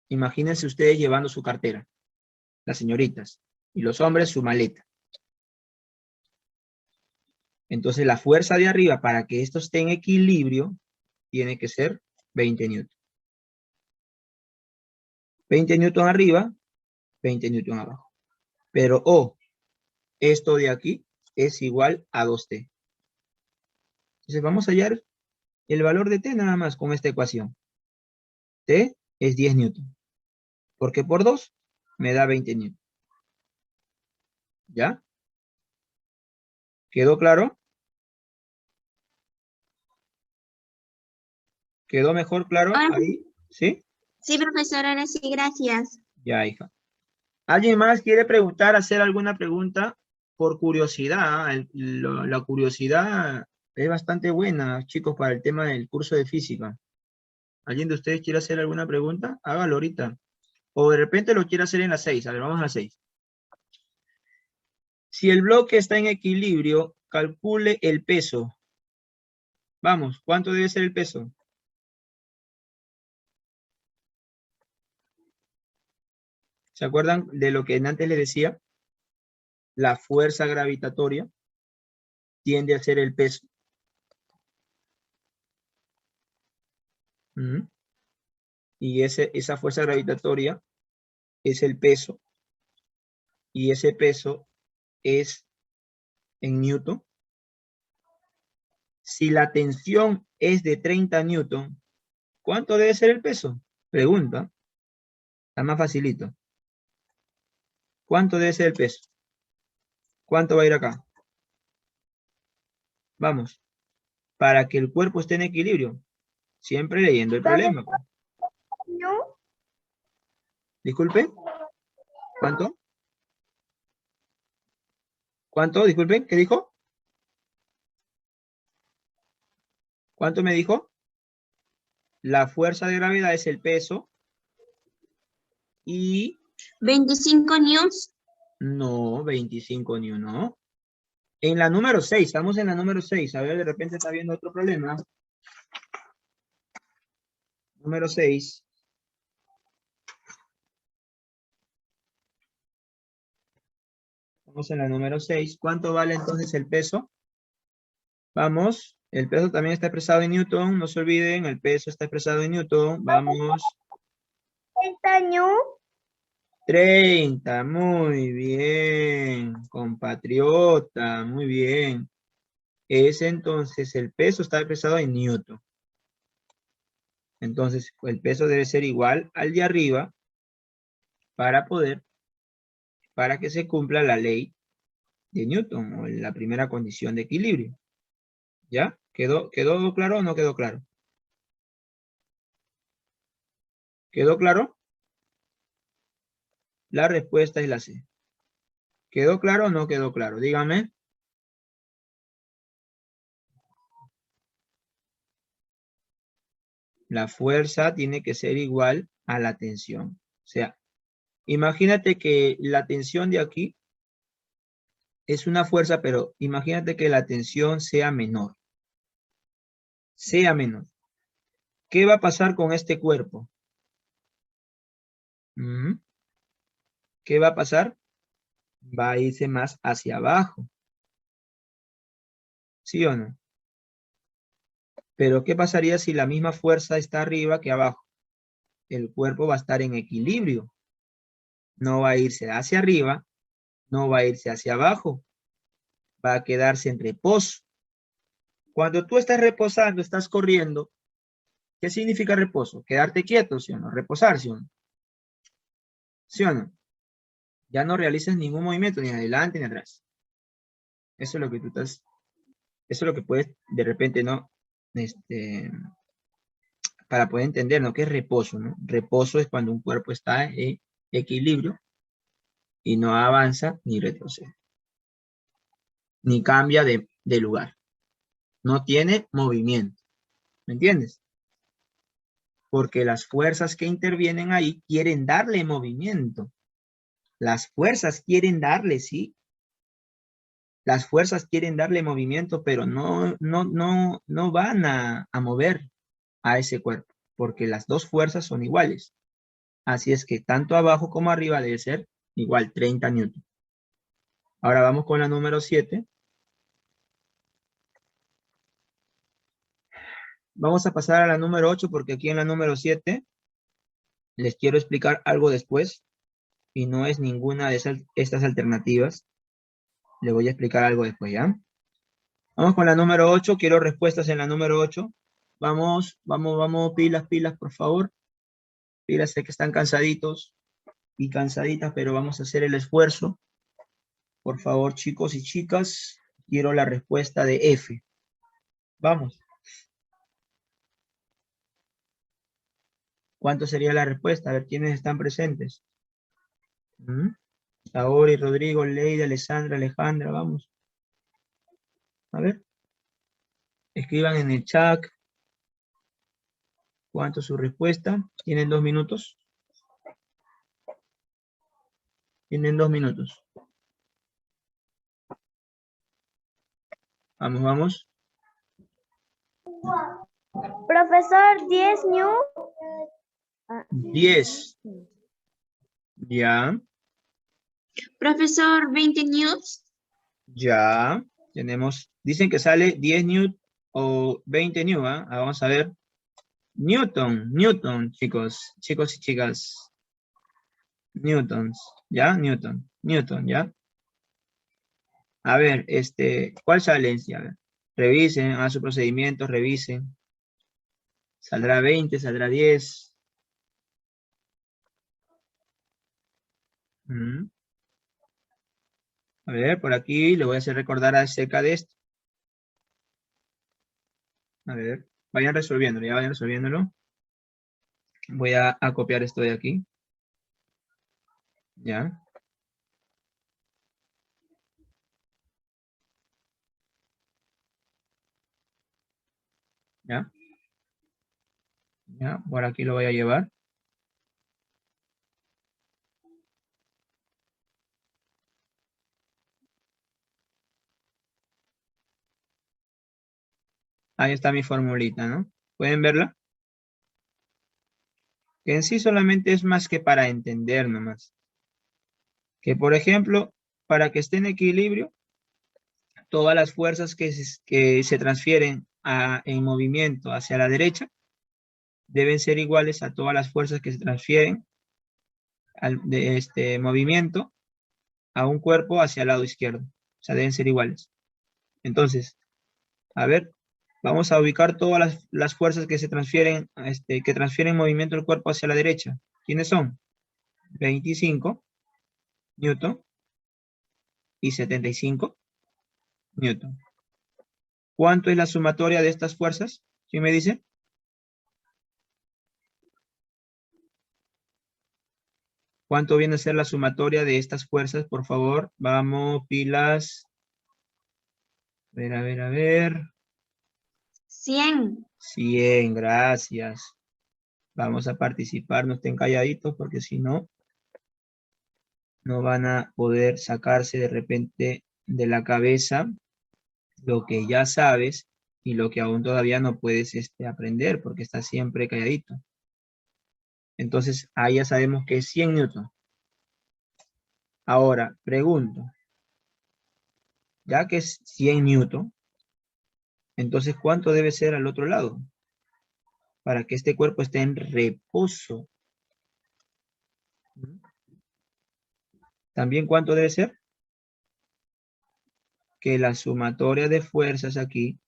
Imagínense ustedes llevando su cartera, las señoritas, y los hombres su maleta. Entonces la fuerza de arriba para que esto esté en equilibrio tiene que ser 20 newton. 20 newton arriba, 20 newton abajo. Pero esto de aquí es igual a 2T. Entonces vamos a hallar el valor de T nada más con esta ecuación. T es 10 newton. Porque por 2 me da 20 newton. ¿Ya? ¿Quedó claro? ¿Quedó mejor claro Ahora, ahí? ¿Sí? sí, profesor, ahora sí, gracias. Ya, hija. ¿Alguien más quiere preguntar, hacer alguna pregunta? Por curiosidad, la curiosidad es bastante buena, chicos, para el tema del curso de física. ¿Alguien de ustedes quiere hacer alguna pregunta? Hágalo ahorita. O de repente lo quiere hacer en las 6. A ver, vamos a las 6. Si el bloque está en equilibrio, calcule el peso. Vamos, ¿cuánto debe ser el peso? ¿Se acuerdan de lo que antes les decía? La fuerza gravitatoria tiende a ser el peso. Y esa fuerza gravitatoria es el peso. Y ese peso es en newton. Si la tensión es de 30 newton, ¿cuánto debe ser el peso? Pregunta. Está más facilito. ¿Cuánto debe ser el peso? ¿Cuánto va a ir acá? Vamos. Para que el cuerpo esté en equilibrio. Siempre leyendo el problema. ¿No? Disculpe. ¿Cuánto? ¿Cuánto? Disculpen. ¿Qué dijo? ¿Cuánto me dijo? La fuerza de gravedad es el peso. Y... 25 newtons. No, 25 ni uno. En la número 6, estamos en la número 6. A ver, de repente está viendo otro problema. Número 6. Estamos en la número 6. ¿Cuánto vale entonces el peso? Vamos. El peso también está expresado en newton. No se olviden, el peso está expresado en newton. Vamos. 30 Ñu. 30. Muy bien, compatriota. Muy bien. Ese entonces, el peso está expresado en newton. Entonces, el peso debe ser igual al de arriba para que se cumpla la ley de Newton o la primera condición de equilibrio. ¿Ya? ¿Quedó claro o no quedó claro? ¿Quedó claro? La respuesta es la C. ¿Quedó claro o no quedó claro? Dígame. La fuerza tiene que ser igual a la tensión. O sea, imagínate que la tensión de aquí es una fuerza, pero imagínate que la tensión sea menor. Sea menor. ¿Qué va a pasar con este cuerpo? ¿Qué va a pasar? Va a irse más hacia abajo. ¿Sí o no? Pero ¿qué pasaría si la misma fuerza está arriba que abajo? El cuerpo va a estar en equilibrio. No va a irse hacia arriba, no va a irse hacia abajo. Va a quedarse en reposo. Cuando tú estás reposando, estás corriendo, ¿qué significa reposo? Quedarte quieto, ¿sí o no? Reposar, ¿sí o no? ¿Sí o no? Ya no realizas ningún movimiento, ni adelante ni atrás. Eso es lo que tú estás, eso es lo que puedes, de repente, ¿no? Para poder entender, ¿no? ¿Qué es reposo, no? Reposo es cuando un cuerpo está en equilibrio y no avanza ni retrocede, ni cambia de lugar. No tiene movimiento. ¿Me entiendes? Porque las fuerzas que intervienen ahí quieren darle movimiento. Las fuerzas quieren darle, sí. Las fuerzas quieren darle movimiento, pero no van a mover a ese cuerpo, porque las dos fuerzas son iguales. Así es que tanto abajo como arriba debe ser igual 30 newton. Ahora vamos con la número 7. Vamos a pasar a la número 8 porque aquí en la número 7 les quiero explicar algo después y no es ninguna de estas alternativas. Le voy a explicar algo después, ¿ya? Vamos con la número 8. Quiero respuestas en la número 8. Vamos, pilas, por favor. Pilas, sé que están cansaditos y cansaditas, pero vamos a hacer el esfuerzo. Por favor, chicos y chicas, quiero la respuesta de F. Vamos. ¿Cuánto sería la respuesta? A ver, ¿quiénes están presentes? Saori, Rodrigo, Leida, Alessandra, Alejandra, vamos. A ver. Escriban en el chat. ¿Cuánto es su respuesta? ¿Tienen 2 minutos? Tienen 2 minutos. Vamos, vamos. Profesor, 10 new. 10. Ya, Profesor, 20 newts. ya. Tenemos, dicen que sale 10 newt o 20 new, ¿ah? Vamos a ver. Newton, chicos y chicas. Newtons, ¿ya? Newton, ¿ya? A ver, ¿cuál sale? A ver, revisen, hagan su procedimiento, revisen. Saldrá 20, saldrá 10. A ver, por aquí le voy a hacer recordar acerca de esto. A ver, vayan resolviéndolo, ya vayan resolviéndolo. Voy a copiar esto de aquí. Ya. Ya. Ya, por aquí lo voy a llevar. Ahí está mi formulita, ¿no? ¿Pueden verla? Que en sí solamente es más que para entender nomás. Que por ejemplo, para que esté en equilibrio, todas las fuerzas que se transfieren en movimiento hacia la derecha deben ser iguales a todas las fuerzas que se transfieren de este movimiento a un cuerpo hacia el lado izquierdo. O sea, deben ser iguales. Entonces, a ver, vamos a ubicar todas las fuerzas que se transfieren, que transfieren movimiento del cuerpo hacia la derecha. ¿Quiénes son? 25 Newton y 75 Newton. ¿Cuánto es la sumatoria de estas fuerzas? ¿Quién me dice? ¿Cuánto viene a ser la sumatoria de estas fuerzas? Por favor, vamos, pilas. A ver. 100. 100, gracias. Vamos a participar, no estén calladitos porque si no, no van a poder sacarse de repente de la cabeza lo que ya sabes y lo que aún todavía no puedes aprender porque estás siempre calladito. Entonces, ahí ya sabemos que es 100 newton. Ahora, pregunto, ya que es 100 newton, entonces, ¿cuánto debe ser al otro lado? Para que este cuerpo esté en reposo. ¿También cuánto debe ser? Que la sumatoria de fuerzas aquí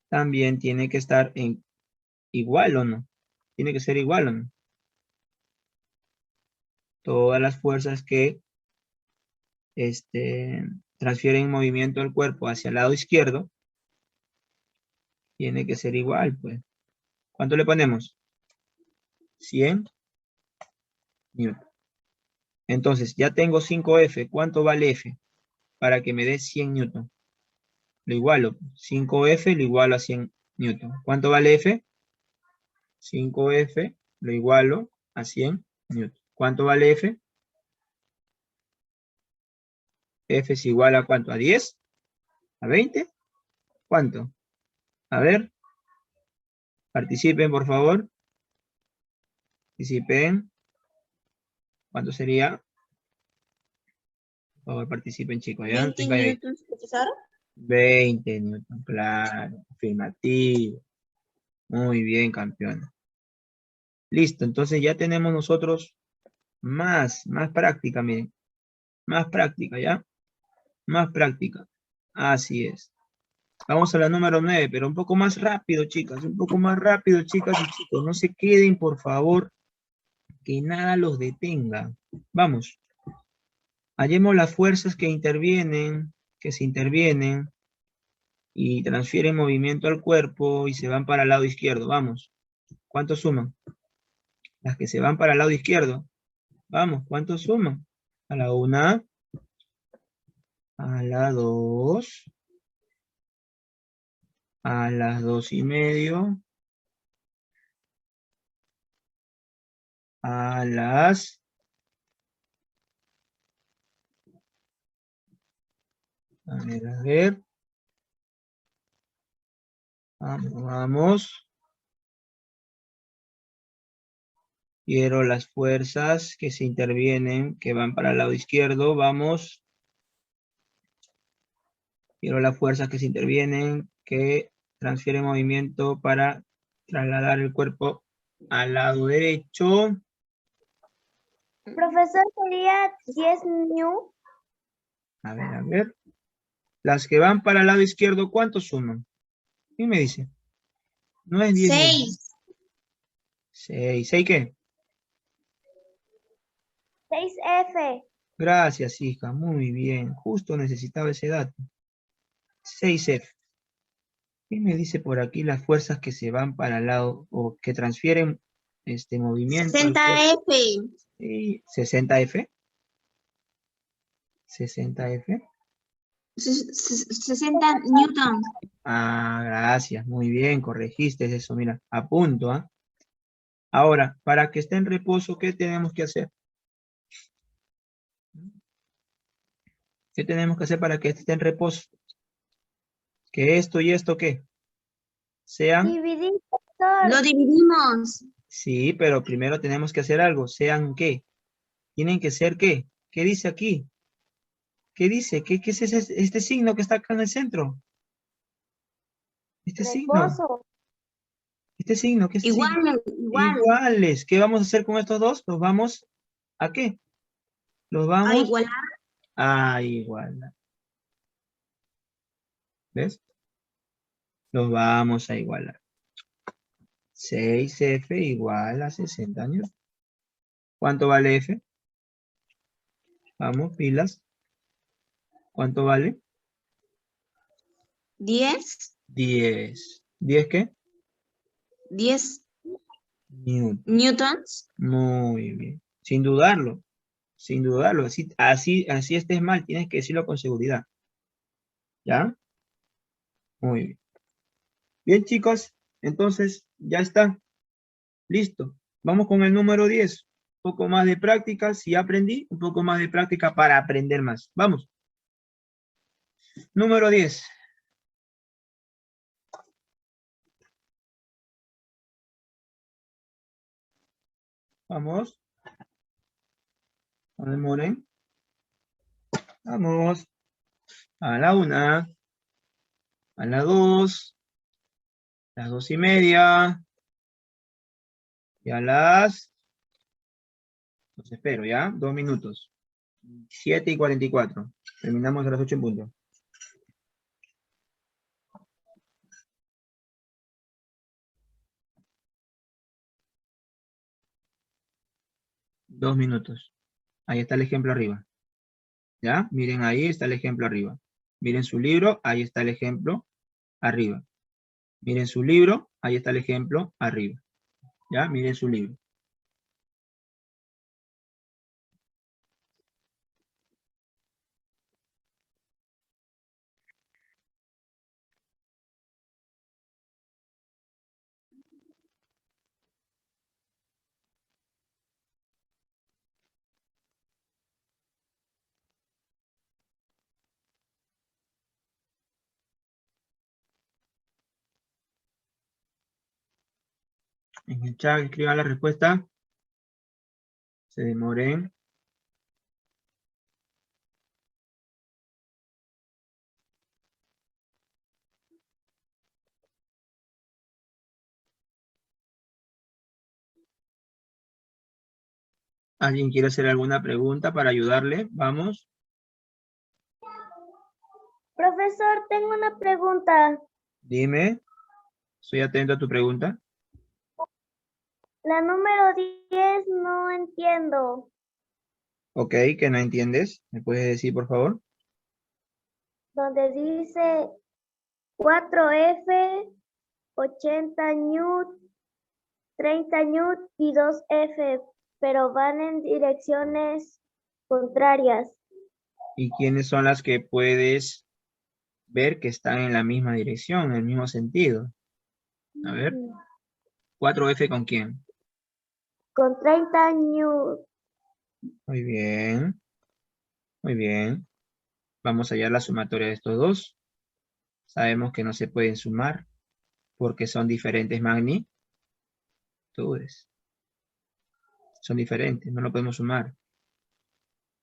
también tiene que estar en igual o no. Tiene que ser igual o no. Todas las fuerzas que transfieren movimiento del cuerpo hacia el lado izquierdo tiene que ser igual, pues. ¿Cuánto le ponemos? 100 newton. Entonces, ya tengo 5F. ¿Cuánto vale F? Para que me dé 100 newton. Lo igualo. 5F lo igualo a 100 newton. ¿Cuánto vale F? 5F lo igualo a 100 newton. ¿Cuánto vale F? F es igual a ¿cuánto? ¿A 10? ¿A 20? ¿Cuánto? A ver. Participen, por favor. Participen. ¿Cuánto sería? Por favor, participen, chicos. ¿Ya? 20 newtons, profesor. 20 newton, claro. Afirmativo. Muy bien, campeón. Listo, entonces ya tenemos nosotros más práctica, miren. Más práctica, ¿ya? Más práctica. Así es. Vamos a la número 9, pero un poco más rápido, chicas. Un poco más rápido, chicas y chicos. No se queden, por favor. Que nada los detenga. Vamos. Hallemos las fuerzas que intervienen, que se intervienen y transfieren movimiento al cuerpo y se van para el lado izquierdo. Vamos. ¿Cuántos suman? Las que se van para el lado izquierdo. Vamos, ¿cuántos suman? A la 1, a la 2, a las 2:30, a las... A ver. Vamos, vamos. Quiero las fuerzas que se intervienen, que van para el lado izquierdo. Vamos. Quiero las fuerzas que se intervienen, que transfieren movimiento para trasladar el cuerpo al lado derecho. Profesor, sería 10 new. A ver, a ver. Las que van para el lado izquierdo, ¿cuántos suman? ¿Quién me dice? No es 10 ni 6. 6. ¿6 qué? 6F. Gracias, hija. Muy bien. Justo necesitaba ese dato. 6F. ¿Quién me dice por aquí las fuerzas que se van para el lado o que transfieren este movimiento al cuerpo? 60F. Sí, 60F. 60F. 60 Newton. Ah, gracias. Muy bien, corregiste eso. Mira, a punto, ¿ah? Ahora, para que esté en reposo, ¿qué tenemos que hacer? ¿Qué tenemos que hacer para que esté en reposo? Que esto y esto, ¿qué? Sean, Dividir, profesor. Lo dividimos. sí, pero primero tenemos que hacer algo. ¿Sean qué? Tienen que ser ¿qué? ¿Qué dice aquí? ¿Qué dice? ¿Qué es este signo que está acá en el centro? Este signo. Reposo. Este signo, ¿qué es este signo? Igual. Iguales. ¿Qué vamos a hacer con estos dos? Los vamos ¿a qué? Los A vamos igualar. a igualar. ¿Ves? Los vamos a igualar. 6F igual a 60 años. ¿Cuánto vale F? Vamos, pilas. ¿Cuánto vale? 10. 10. ¿10 qué? 10 Newton. newtons. Muy bien. Sin dudarlo. Sin dudarlo. Así estés mal, tienes que decirlo con seguridad. ¿Ya? Muy bien. Bien, chicos. Entonces, ya está. Listo. Vamos con el número 10. Un poco más de práctica. Si aprendí, un poco más de práctica para aprender más. Vamos. Número 10. Vamos. No demoren. Vamos. A la 1. A la 2. Las 2:30. Y a las... Los espero, ¿ya? 2 minutos. 7:44. Terminamos a las 8 en punto. 2 minutos. Ahí está el ejemplo arriba. ¿Ya? Miren, ahí está el ejemplo arriba. Miren su libro, ahí está el ejemplo arriba. Miren su libro, ahí está el ejemplo arriba. ¿Ya? Miren su libro. En el chat escriban la respuesta. Se demoren. ¿Alguien quiere hacer alguna pregunta para ayudarle? Vamos. Profesor, tengo una pregunta. Dime. Estoy atento a tu pregunta. La número 10 no entiendo. Ok, ¿que no entiendes? ¿Me puedes decir, por favor? Donde dice 4F, 80 newt, 30 newt y 2F, pero van en direcciones contrarias. ¿Y quiénes son las que puedes ver que están en la misma dirección, en el mismo sentido? A ver, 4F ¿con quién? Con 30 newt. Muy bien, muy bien. Vamos a hallar la sumatoria de estos dos. Sabemos que no se pueden sumar porque son diferentes magnitudes. Son diferentes, no lo podemos sumar.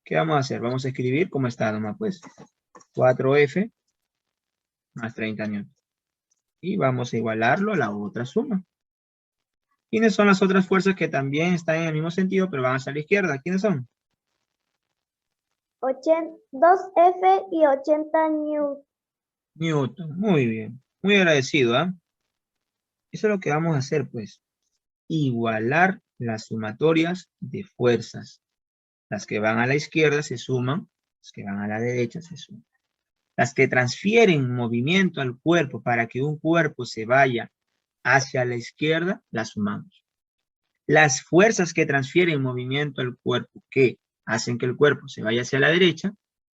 ¿Qué vamos a hacer? Vamos a escribir como está nomás, pues. 4F más 30 newton. Y vamos a igualarlo a la otra suma. ¿Quiénes son las otras fuerzas que también están en el mismo sentido, pero van hacia la izquierda? ¿Quiénes son? 2F y 80 newt. Newton. Muy bien. Muy agradecido, ¿ah? Eso es lo que vamos a hacer, pues. Igualar las sumatorias de fuerzas. Las que van a la izquierda se suman, las que van a la derecha se suman. Las que transfieren movimiento al cuerpo para que un cuerpo se vaya hacia la izquierda, las sumamos. Las fuerzas que transfieren movimiento al cuerpo, que hacen que el cuerpo se vaya hacia la derecha,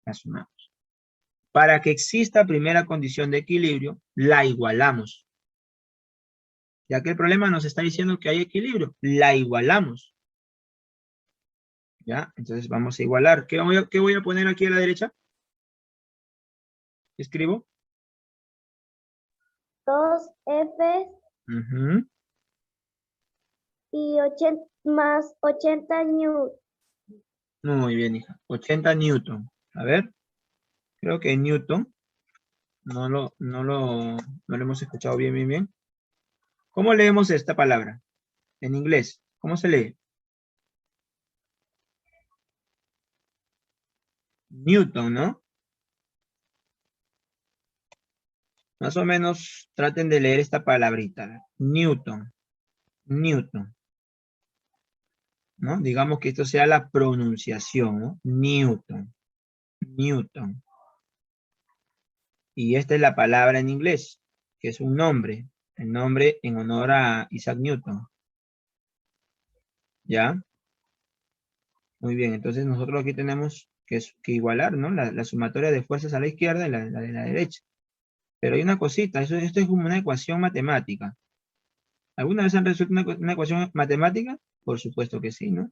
las sumamos. Para que exista primera condición de equilibrio, la igualamos. Ya que el problema nos está diciendo que hay equilibrio, la igualamos. ¿Ya? Entonces vamos a igualar. ¿Qué voy a poner aquí a la derecha? ¿Escribo? 2F Uh-huh. y 80 más 80 newt. Muy bien, hija. 80 newton. A ver. Creo que newton no lo hemos escuchado bien. ¿Cómo leemos esta palabra? En inglés. ¿Cómo se lee? Newton, ¿no? Más o menos traten de leer esta palabrita. Newton. Newton. ¿No? Digamos que esto sea la pronunciación, ¿no? Newton. Newton. Y esta es la palabra en inglés, que es un nombre. El nombre en honor a Isaac Newton. ¿Ya? Muy bien, entonces nosotros aquí tenemos que igualar, ¿no? La sumatoria de fuerzas a la izquierda y la de la derecha. Pero hay una cosita, esto es como una ecuación matemática. ¿Alguna vez han resuelto una ecuación matemática? Por supuesto que sí, ¿no?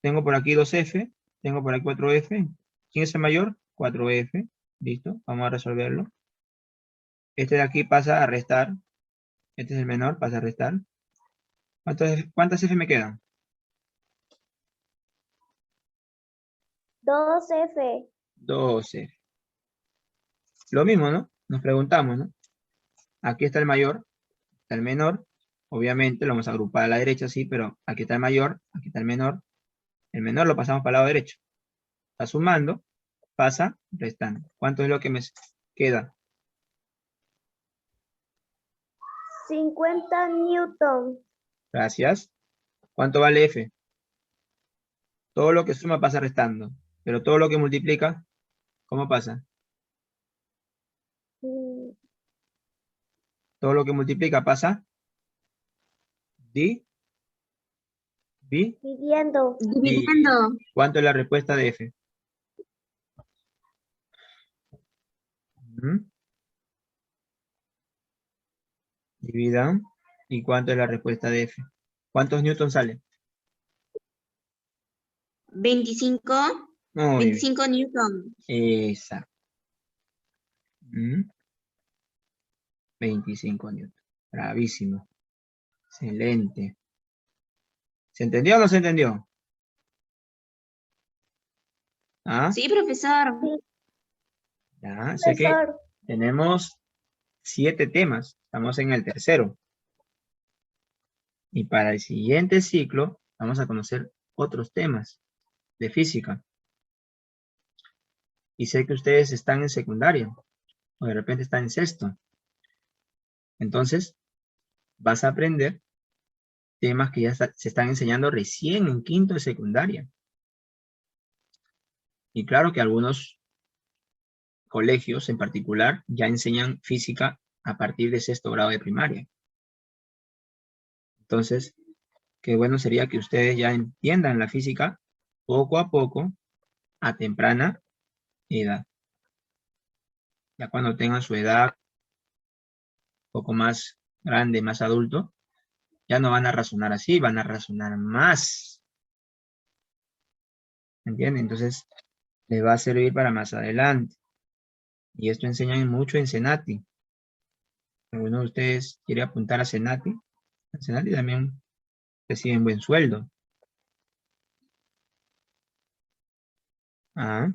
Tengo por aquí 2F, tengo por aquí 4F. ¿Quién es el mayor? 4F. Listo, vamos a resolverlo. Este de aquí pasa a restar. Este es el menor, pasa a restar. ¿Cuántas F me quedan? 2F. 2F. Lo mismo, ¿no? Nos preguntamos, ¿no? Aquí está el mayor, está el menor. Obviamente lo vamos a agrupar a la derecha, sí, pero aquí está el mayor, aquí está el menor. El menor lo pasamos para el lado derecho. Está sumando, pasa, restando. ¿Cuánto es lo que me queda? 50 newton. Gracias. ¿Cuánto vale F? Todo lo que suma pasa restando. Pero todo lo que multiplica, ¿cómo pasa? Mm, Todo lo que multiplica pasa. Dividiendo. Dividiendo. ¿Cuánto es la respuesta de F? Ujú. Dividan. ¿Y cuánto es la respuesta de F? ¿Cuántos newtons sale? 25. Muy 25 newton. bien. Exacto. 25 newtons. Bravísimo. Excelente. ¿Se entendió o no se entendió? ¿Ah? Sí, profesor. Ya, sé que Profesor, tenemos 7 temas. Estamos en el tercero. Y para el siguiente ciclo vamos a conocer otros temas de física. Y sé que ustedes están en secundaria o de repente están en sexto. Entonces, vas a aprender temas que ya se están enseñando recién en quinto de secundaria. Y claro que algunos colegios en particular ya enseñan física a partir de 6º grado de primaria. Entonces, qué bueno sería que ustedes ya entiendan la física poco a poco, a temprana edad. Ya cuando tengan su edad un poco más grande, más adulto, ya no van a razonar así, van a razonar más. ¿Entienden? Entonces, les va a servir para más adelante. Y esto enseñan mucho en Senati. ¿Alguno de ustedes quiere apuntar a Senati? En Senati también reciben buen sueldo. Ah,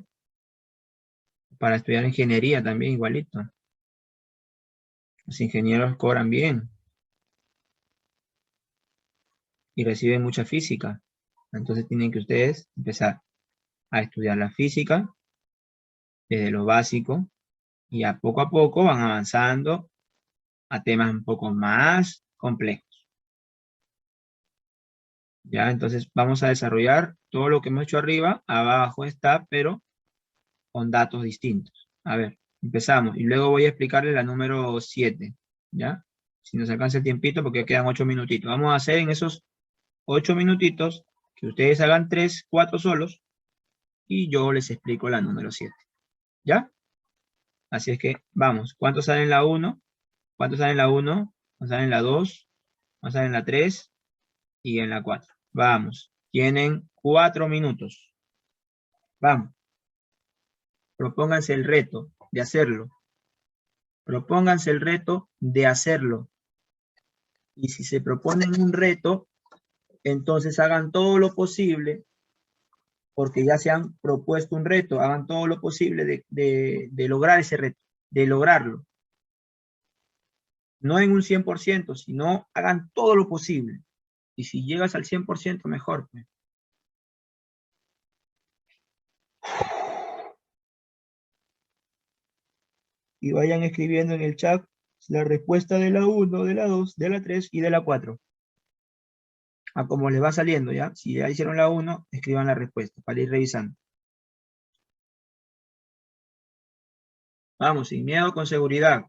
para estudiar ingeniería también igualito. Los ingenieros cobran bien. Y reciben mucha física. Entonces tienen que ustedes empezar a estudiar la física desde lo básico y a poco van avanzando a temas un poco más complejos. Ya, entonces vamos a desarrollar todo lo que hemos hecho arriba, abajo está, pero con datos distintos. A ver, empezamos y luego voy a explicarle la número 7, ¿ya? Si nos alcanza el tiempito porque quedan 8 minutitos. Vamos a hacer en esos 8 minutitos que ustedes hagan 3, 4 solos y yo les explico la número 7, ¿ya? Así es que vamos, ¿cuántos salen en la 1? ¿Cuántos salen en la 1? ¿Cuántos salen en la 2? ¿Cuántos salen en la 3? Y en la 4. Vamos, tienen 4 minutos. Vamos. Propónganse el reto de hacerlo. Propónganse el reto de hacerlo. Y si se proponen un reto, entonces hagan todo lo posible, porque ya se han propuesto un reto, hagan todo lo posible de lograr ese reto, de lograrlo. No en un 100%, sino hagan todo lo posible. Y si llegas al 100%, mejor. Pues. Y vayan escribiendo en el chat la respuesta de la 1, de la 2, de la 3 y de la 4. A como les va saliendo, ¿ya? Si ya hicieron la 1, escriban la respuesta para ir revisando. Vamos, sin miedo, con seguridad.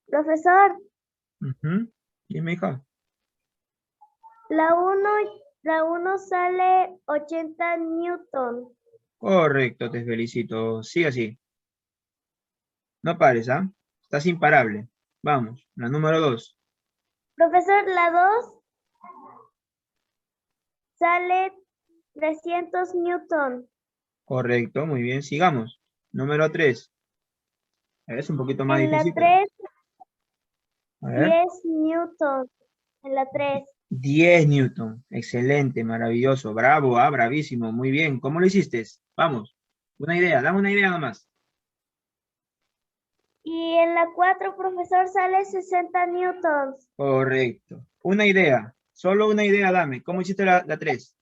Profesor, Dime, hija. la 1 sale 80 Newton. Correcto, te felicito. Sigue así. No pares, ¿ah? Estás imparable. Vamos, la número 2. Profesor, la 2 sale 300 Newton. Correcto, muy bien, sigamos. Número 3. Es un poquito más En la difícil, pero... 3, A ver. 10 Newton. En la 3. 10 Newton. Excelente, maravilloso. Bravo, bravísimo. Muy bien. ¿Cómo lo hiciste? Vamos. Una idea, dame una idea nomás. Y en la 4, profesor, sale 60 newtons. Correcto. Una idea. Solo una idea dame. ¿Cómo hiciste la 3?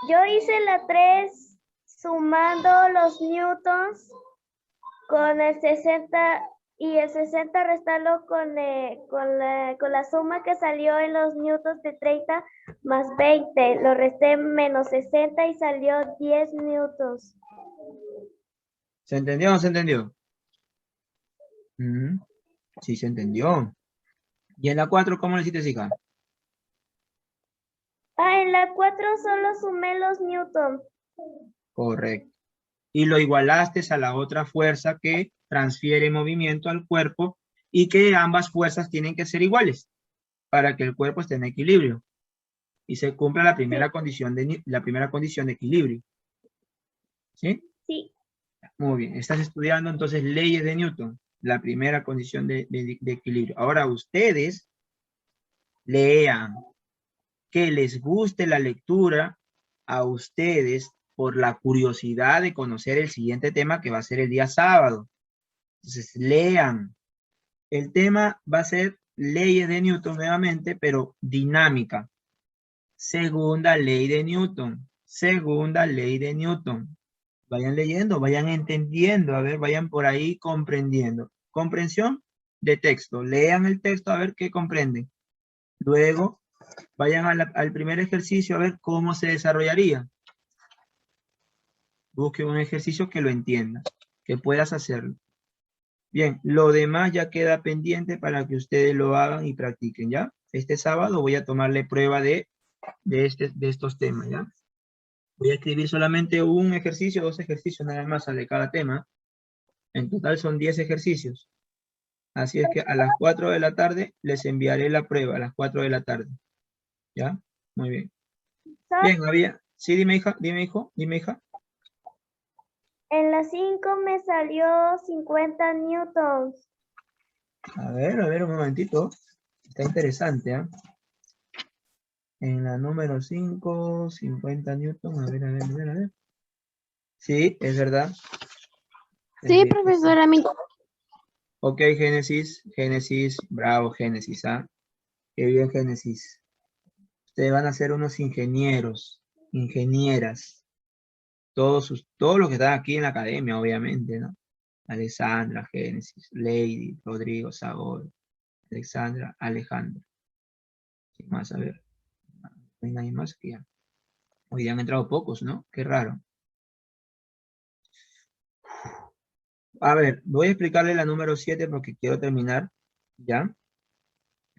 Yo hice la 3 sumando los newtons con el 60 y el 60 restarlo con la suma que salió en los newtons de 30 más 20. Lo resté menos 60 y salió 10 newtons. ¿Se entendió o no se entendió? Sí, se entendió. ¿Y en la 4 cómo lo hiciste, hija? En la 4 solo sumé los newtons. Correcto. Y lo igualaste a la otra fuerza que transfiere movimiento al cuerpo y que ambas fuerzas tienen que ser iguales para que el cuerpo esté en equilibrio y se cumpla la primera condición de equilibrio. ¿Sí? Sí. Muy bien. Estás estudiando entonces leyes de Newton, la primera condición de equilibrio. Ahora ustedes lean, que les guste la lectura a ustedes por la curiosidad de conocer el siguiente tema que va a ser el día sábado. Entonces, lean, El tema va a ser leyes de Newton nuevamente, pero dinámica. Segunda ley de Newton. Segunda ley de Newton. Vayan leyendo, vayan entendiendo, a ver, vayan por ahí comprendiendo. Comprensión de texto. Lean el texto a ver qué comprenden. Luego, vayan al primer ejercicio a ver cómo se desarrollaría. Busque un ejercicio que lo entienda, que puedas hacerlo. Bien, lo demás ya queda pendiente para que ustedes lo hagan y practiquen, ¿ya? Este sábado voy a tomarle prueba de estos temas, ¿ya? Voy a escribir solamente un ejercicio, 2 ejercicios nada más de cada tema. En total son 10 ejercicios. Así es que a las 4 de la tarde les enviaré la prueba, a las 4 de la tarde. ¿Ya? Muy bien. Bien, había... Sí, dime, hija, dime, hijo, dime, hija. En la 5 me salió 50 newtons. A ver, un momentito. Está interesante, ¿ah? En la número 5, 50 newton. A ver. Sí, es verdad. Sí, profesora. Ok, Génesis, bravo, Génesis, ¿ah? Qué bien, Génesis. Ustedes van a ser unos ingenieros, ingenieras. Todos los que están aquí en la academia, obviamente, ¿no? Alexandra, Génesis, Lady, Rodrigo, Sabor, Alexandra, Alejandro. ¿Quién más? A ver. No hay nadie más que ya. Hoy día han entrado pocos, ¿no? Qué raro. A ver, voy a explicarle la número 7 porque quiero terminar ya.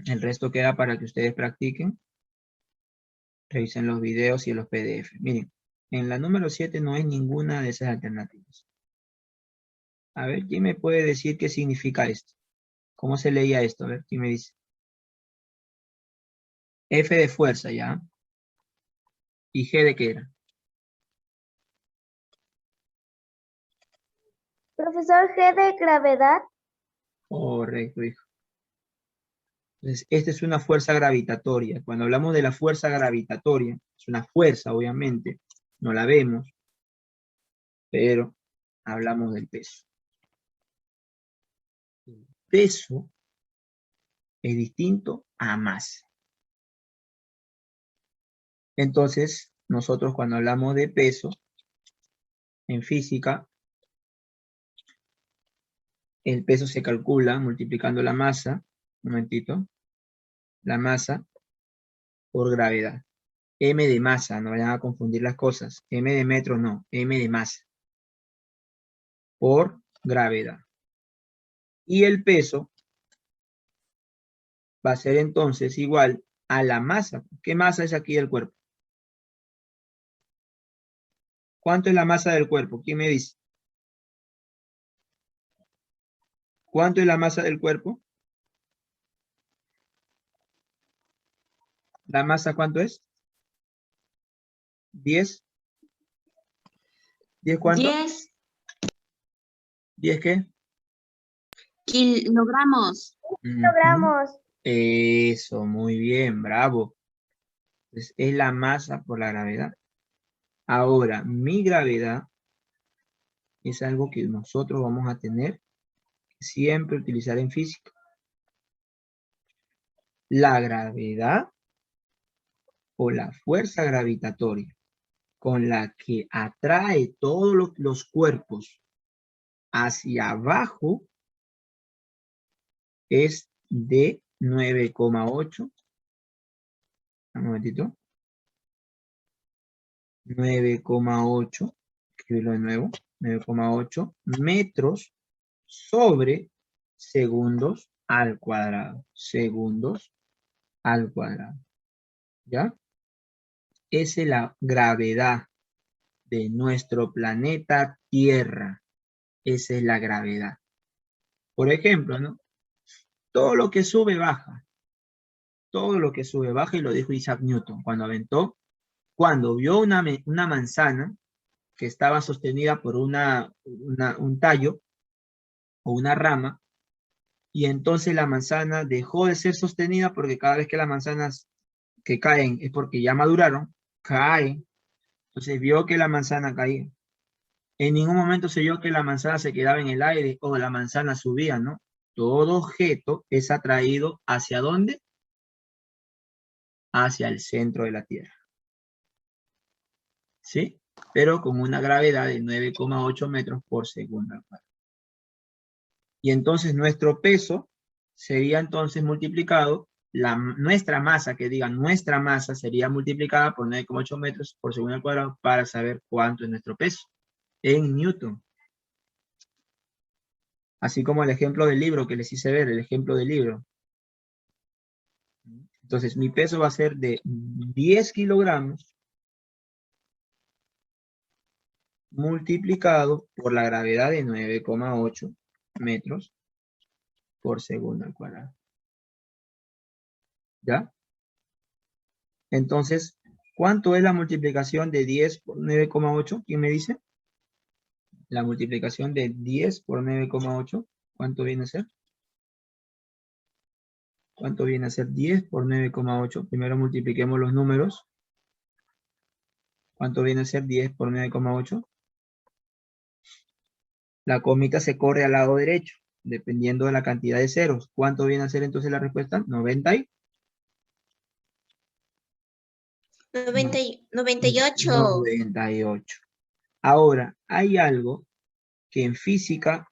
El resto queda para que ustedes practiquen. Revisen los videos y los PDF. Miren, en la número 7 no hay ninguna de esas alternativas. A ver, ¿quién me puede decir qué significa esto? ¿Cómo se leía esto? A ver, ¿quién me dice? F de fuerza, ¿ya? ¿Y G de qué era? Profesor, G de gravedad. Correcto, hijo. Entonces, esta es una fuerza gravitatoria. Cuando hablamos de la fuerza gravitatoria, es una fuerza, obviamente, no la vemos, pero hablamos del peso. El peso es distinto a masa. Entonces, nosotros cuando hablamos de peso, en física, el peso se calcula multiplicando la masa, un momentito, la masa por gravedad. M de masa, no vayan a confundir las cosas. M de metro no, M de masa. Por gravedad. Y el peso va a ser entonces igual a la masa. ¿Qué masa es aquí del cuerpo? ¿Cuánto es la masa del cuerpo? ¿Quién me dice? ¿Cuánto es la masa del cuerpo? ¿La masa cuánto es? 10. ¿10 cuánto? 10 ¿10 qué? kilogramos. Kilogramos. Eso, muy bien, bravo. Entonces, es la masa por la gravedad. Ahora, mi gravedad es algo que nosotros vamos a tener que siempre utilizar en física. La gravedad o la fuerza gravitatoria con la que atrae todos los cuerpos hacia abajo es de 9,8. Un momentito. 9,8. Escribirlo de nuevo. 9,8 metros sobre segundos al cuadrado. Segundos al cuadrado. ¿Ya? Esa es la gravedad de nuestro planeta Tierra. Esa es la gravedad. Por ejemplo, ¿no? Todo lo que sube, baja. Todo lo que sube, baja, y lo dijo Isaac Newton cuando aventó, cuando vio una manzana que estaba sostenida por un tallo o una rama, y entonces la manzana dejó de ser sostenida porque cada vez que las manzanas que caen es porque ya maduraron, caen. Entonces vio que la manzana caía. En ningún momento se vio que la manzana se quedaba en el aire o la manzana subía, ¿no? todo objeto es atraído ¿hacia dónde? Hacia el centro de la Tierra. ¿Sí? Pero con una gravedad de 9,8 metros por segundo al cuadrado. Y entonces nuestro peso sería entonces multiplicado, nuestra masa, que diga nuestra masa sería multiplicada por 9,8 metros por segundo al cuadrado para saber cuánto es nuestro peso en Newton. Así como el ejemplo del libro que les hice ver, el ejemplo del libro. Entonces mi peso va a ser de 10 kilogramos multiplicado por la gravedad de 9,8 metros por segundo al cuadrado. ¿Ya? Entonces, ¿cuánto es la multiplicación de 10 por 9,8? ¿Quién me dice? La multiplicación de 10 por 9,8. ¿Cuánto viene a ser? ¿Cuánto viene a ser 10 por 9,8? Primero multipliquemos los números. ¿Cuánto viene a ser 10 por 9,8? La comita se corre al lado derecho, dependiendo de la cantidad de ceros. ¿Cuánto viene a ser entonces la respuesta? 98. 98. Ahora, hay algo que en física,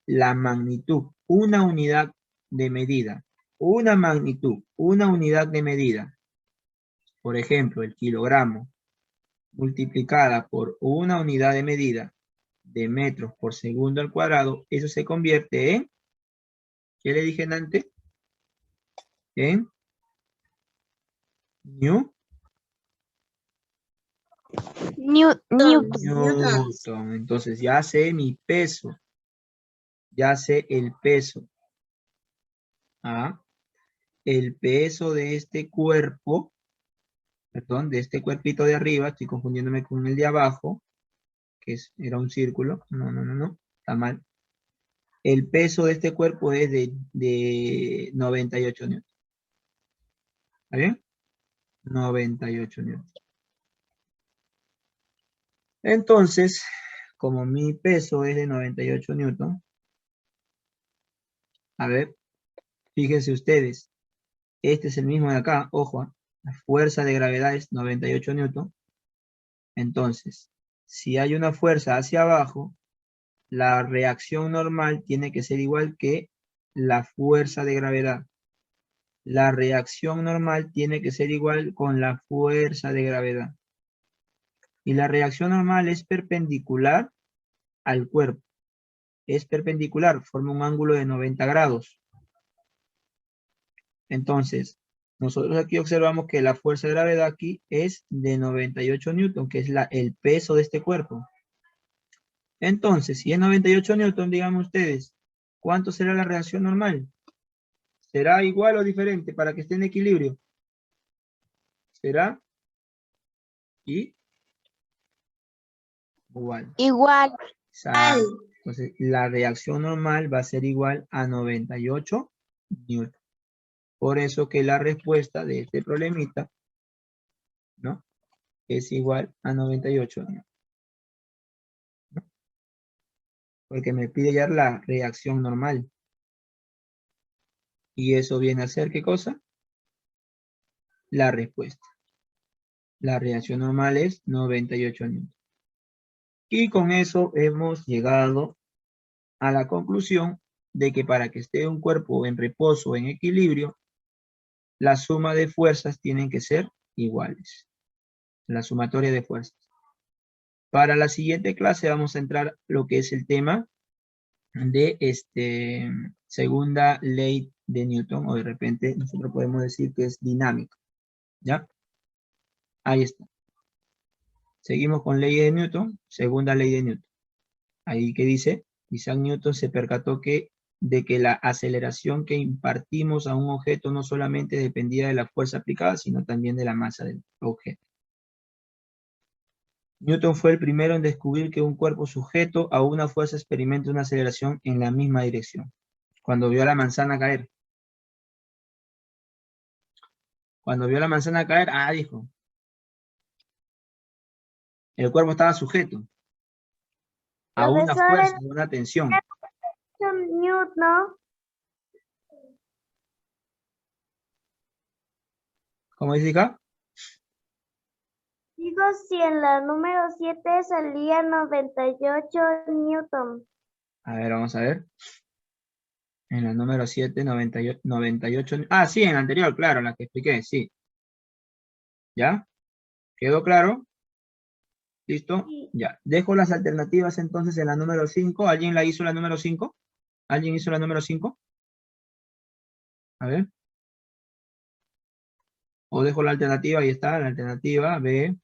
la magnitud, una unidad de medida, una magnitud, una unidad de medida, por ejemplo, el kilogramo, multiplicada por una unidad de medida de metros por segundo al cuadrado, eso se convierte en, ¿qué le dije antes? En Newton. Newton. Entonces ya sé mi peso, ya sé el peso. ¿Ah? El peso de este cuerpo, perdón, de este cuerpito de arriba, estoy confundiéndome con el de abajo, que era un círculo, no, está mal. El peso de este cuerpo es de 98 newtons. ¿Está bien? 98 newtons. Entonces, como mi peso es de 98 newtons, a ver, fíjense ustedes, este es el mismo de acá, ojo, la fuerza de gravedad es 98 newtons. Entonces, si hay una fuerza hacia abajo, la reacción normal tiene que ser igual que la fuerza de gravedad. La reacción normal tiene que ser igual con la fuerza de gravedad. Y la reacción normal es perpendicular al cuerpo. Es perpendicular, forma un ángulo de 90 grados. Entonces, nosotros aquí observamos que la fuerza de gravedad aquí es de 98 newton, que es el peso de este cuerpo. Entonces, si es 98 newton, digan ustedes, ¿cuánto será la reacción normal? ¿Será igual o diferente para que esté en equilibrio? ¿Será? Igual. Igual. Entonces, la reacción normal va a ser igual a 98 newton. Por eso que la respuesta de este problemita, ¿no? Es igual a 98 newton. ¿No? Porque me pide ya la reacción normal. Y eso viene a ser, ¿qué cosa? La respuesta. La reacción normal es 98 newton. Y con eso hemos llegado a la conclusión de que para que esté un cuerpo en reposo o en equilibrio, la suma de fuerzas tienen que ser iguales. La sumatoria de fuerzas. Para la siguiente clase vamos a entrar lo que es el tema de segunda ley de Newton, o de repente nosotros podemos decir que es dinámica. ¿Ya? Ahí está. Seguimos con ley de Newton, segunda ley de Newton. Ahí que dice, Isaac Newton se percató de que la aceleración que impartimos a un objeto no solamente dependía de la fuerza aplicada, sino también de la masa del objeto. Newton fue el primero en descubrir que un cuerpo sujeto a una fuerza experimenta una aceleración en la misma dirección. Cuando vio a la manzana caer. Cuando vio a la manzana caer, dijo. El cuerpo estaba sujeto a una Profesor, fuerza, a una tensión. Newton ¿Cómo dice acá? Digo, si en la número 7 salía 98 newton. A ver, vamos a ver. En la número 7, 98. Ah, sí, en la anterior, claro, la que expliqué, sí. ¿Ya? ¿Quedó claro? ¿Listo? Sí. Ya. Dejo las alternativas entonces en la número 5. ¿Alguien la hizo la número 5? ¿Alguien hizo la número 5? A ver. O dejo la alternativa, ahí está, la alternativa B.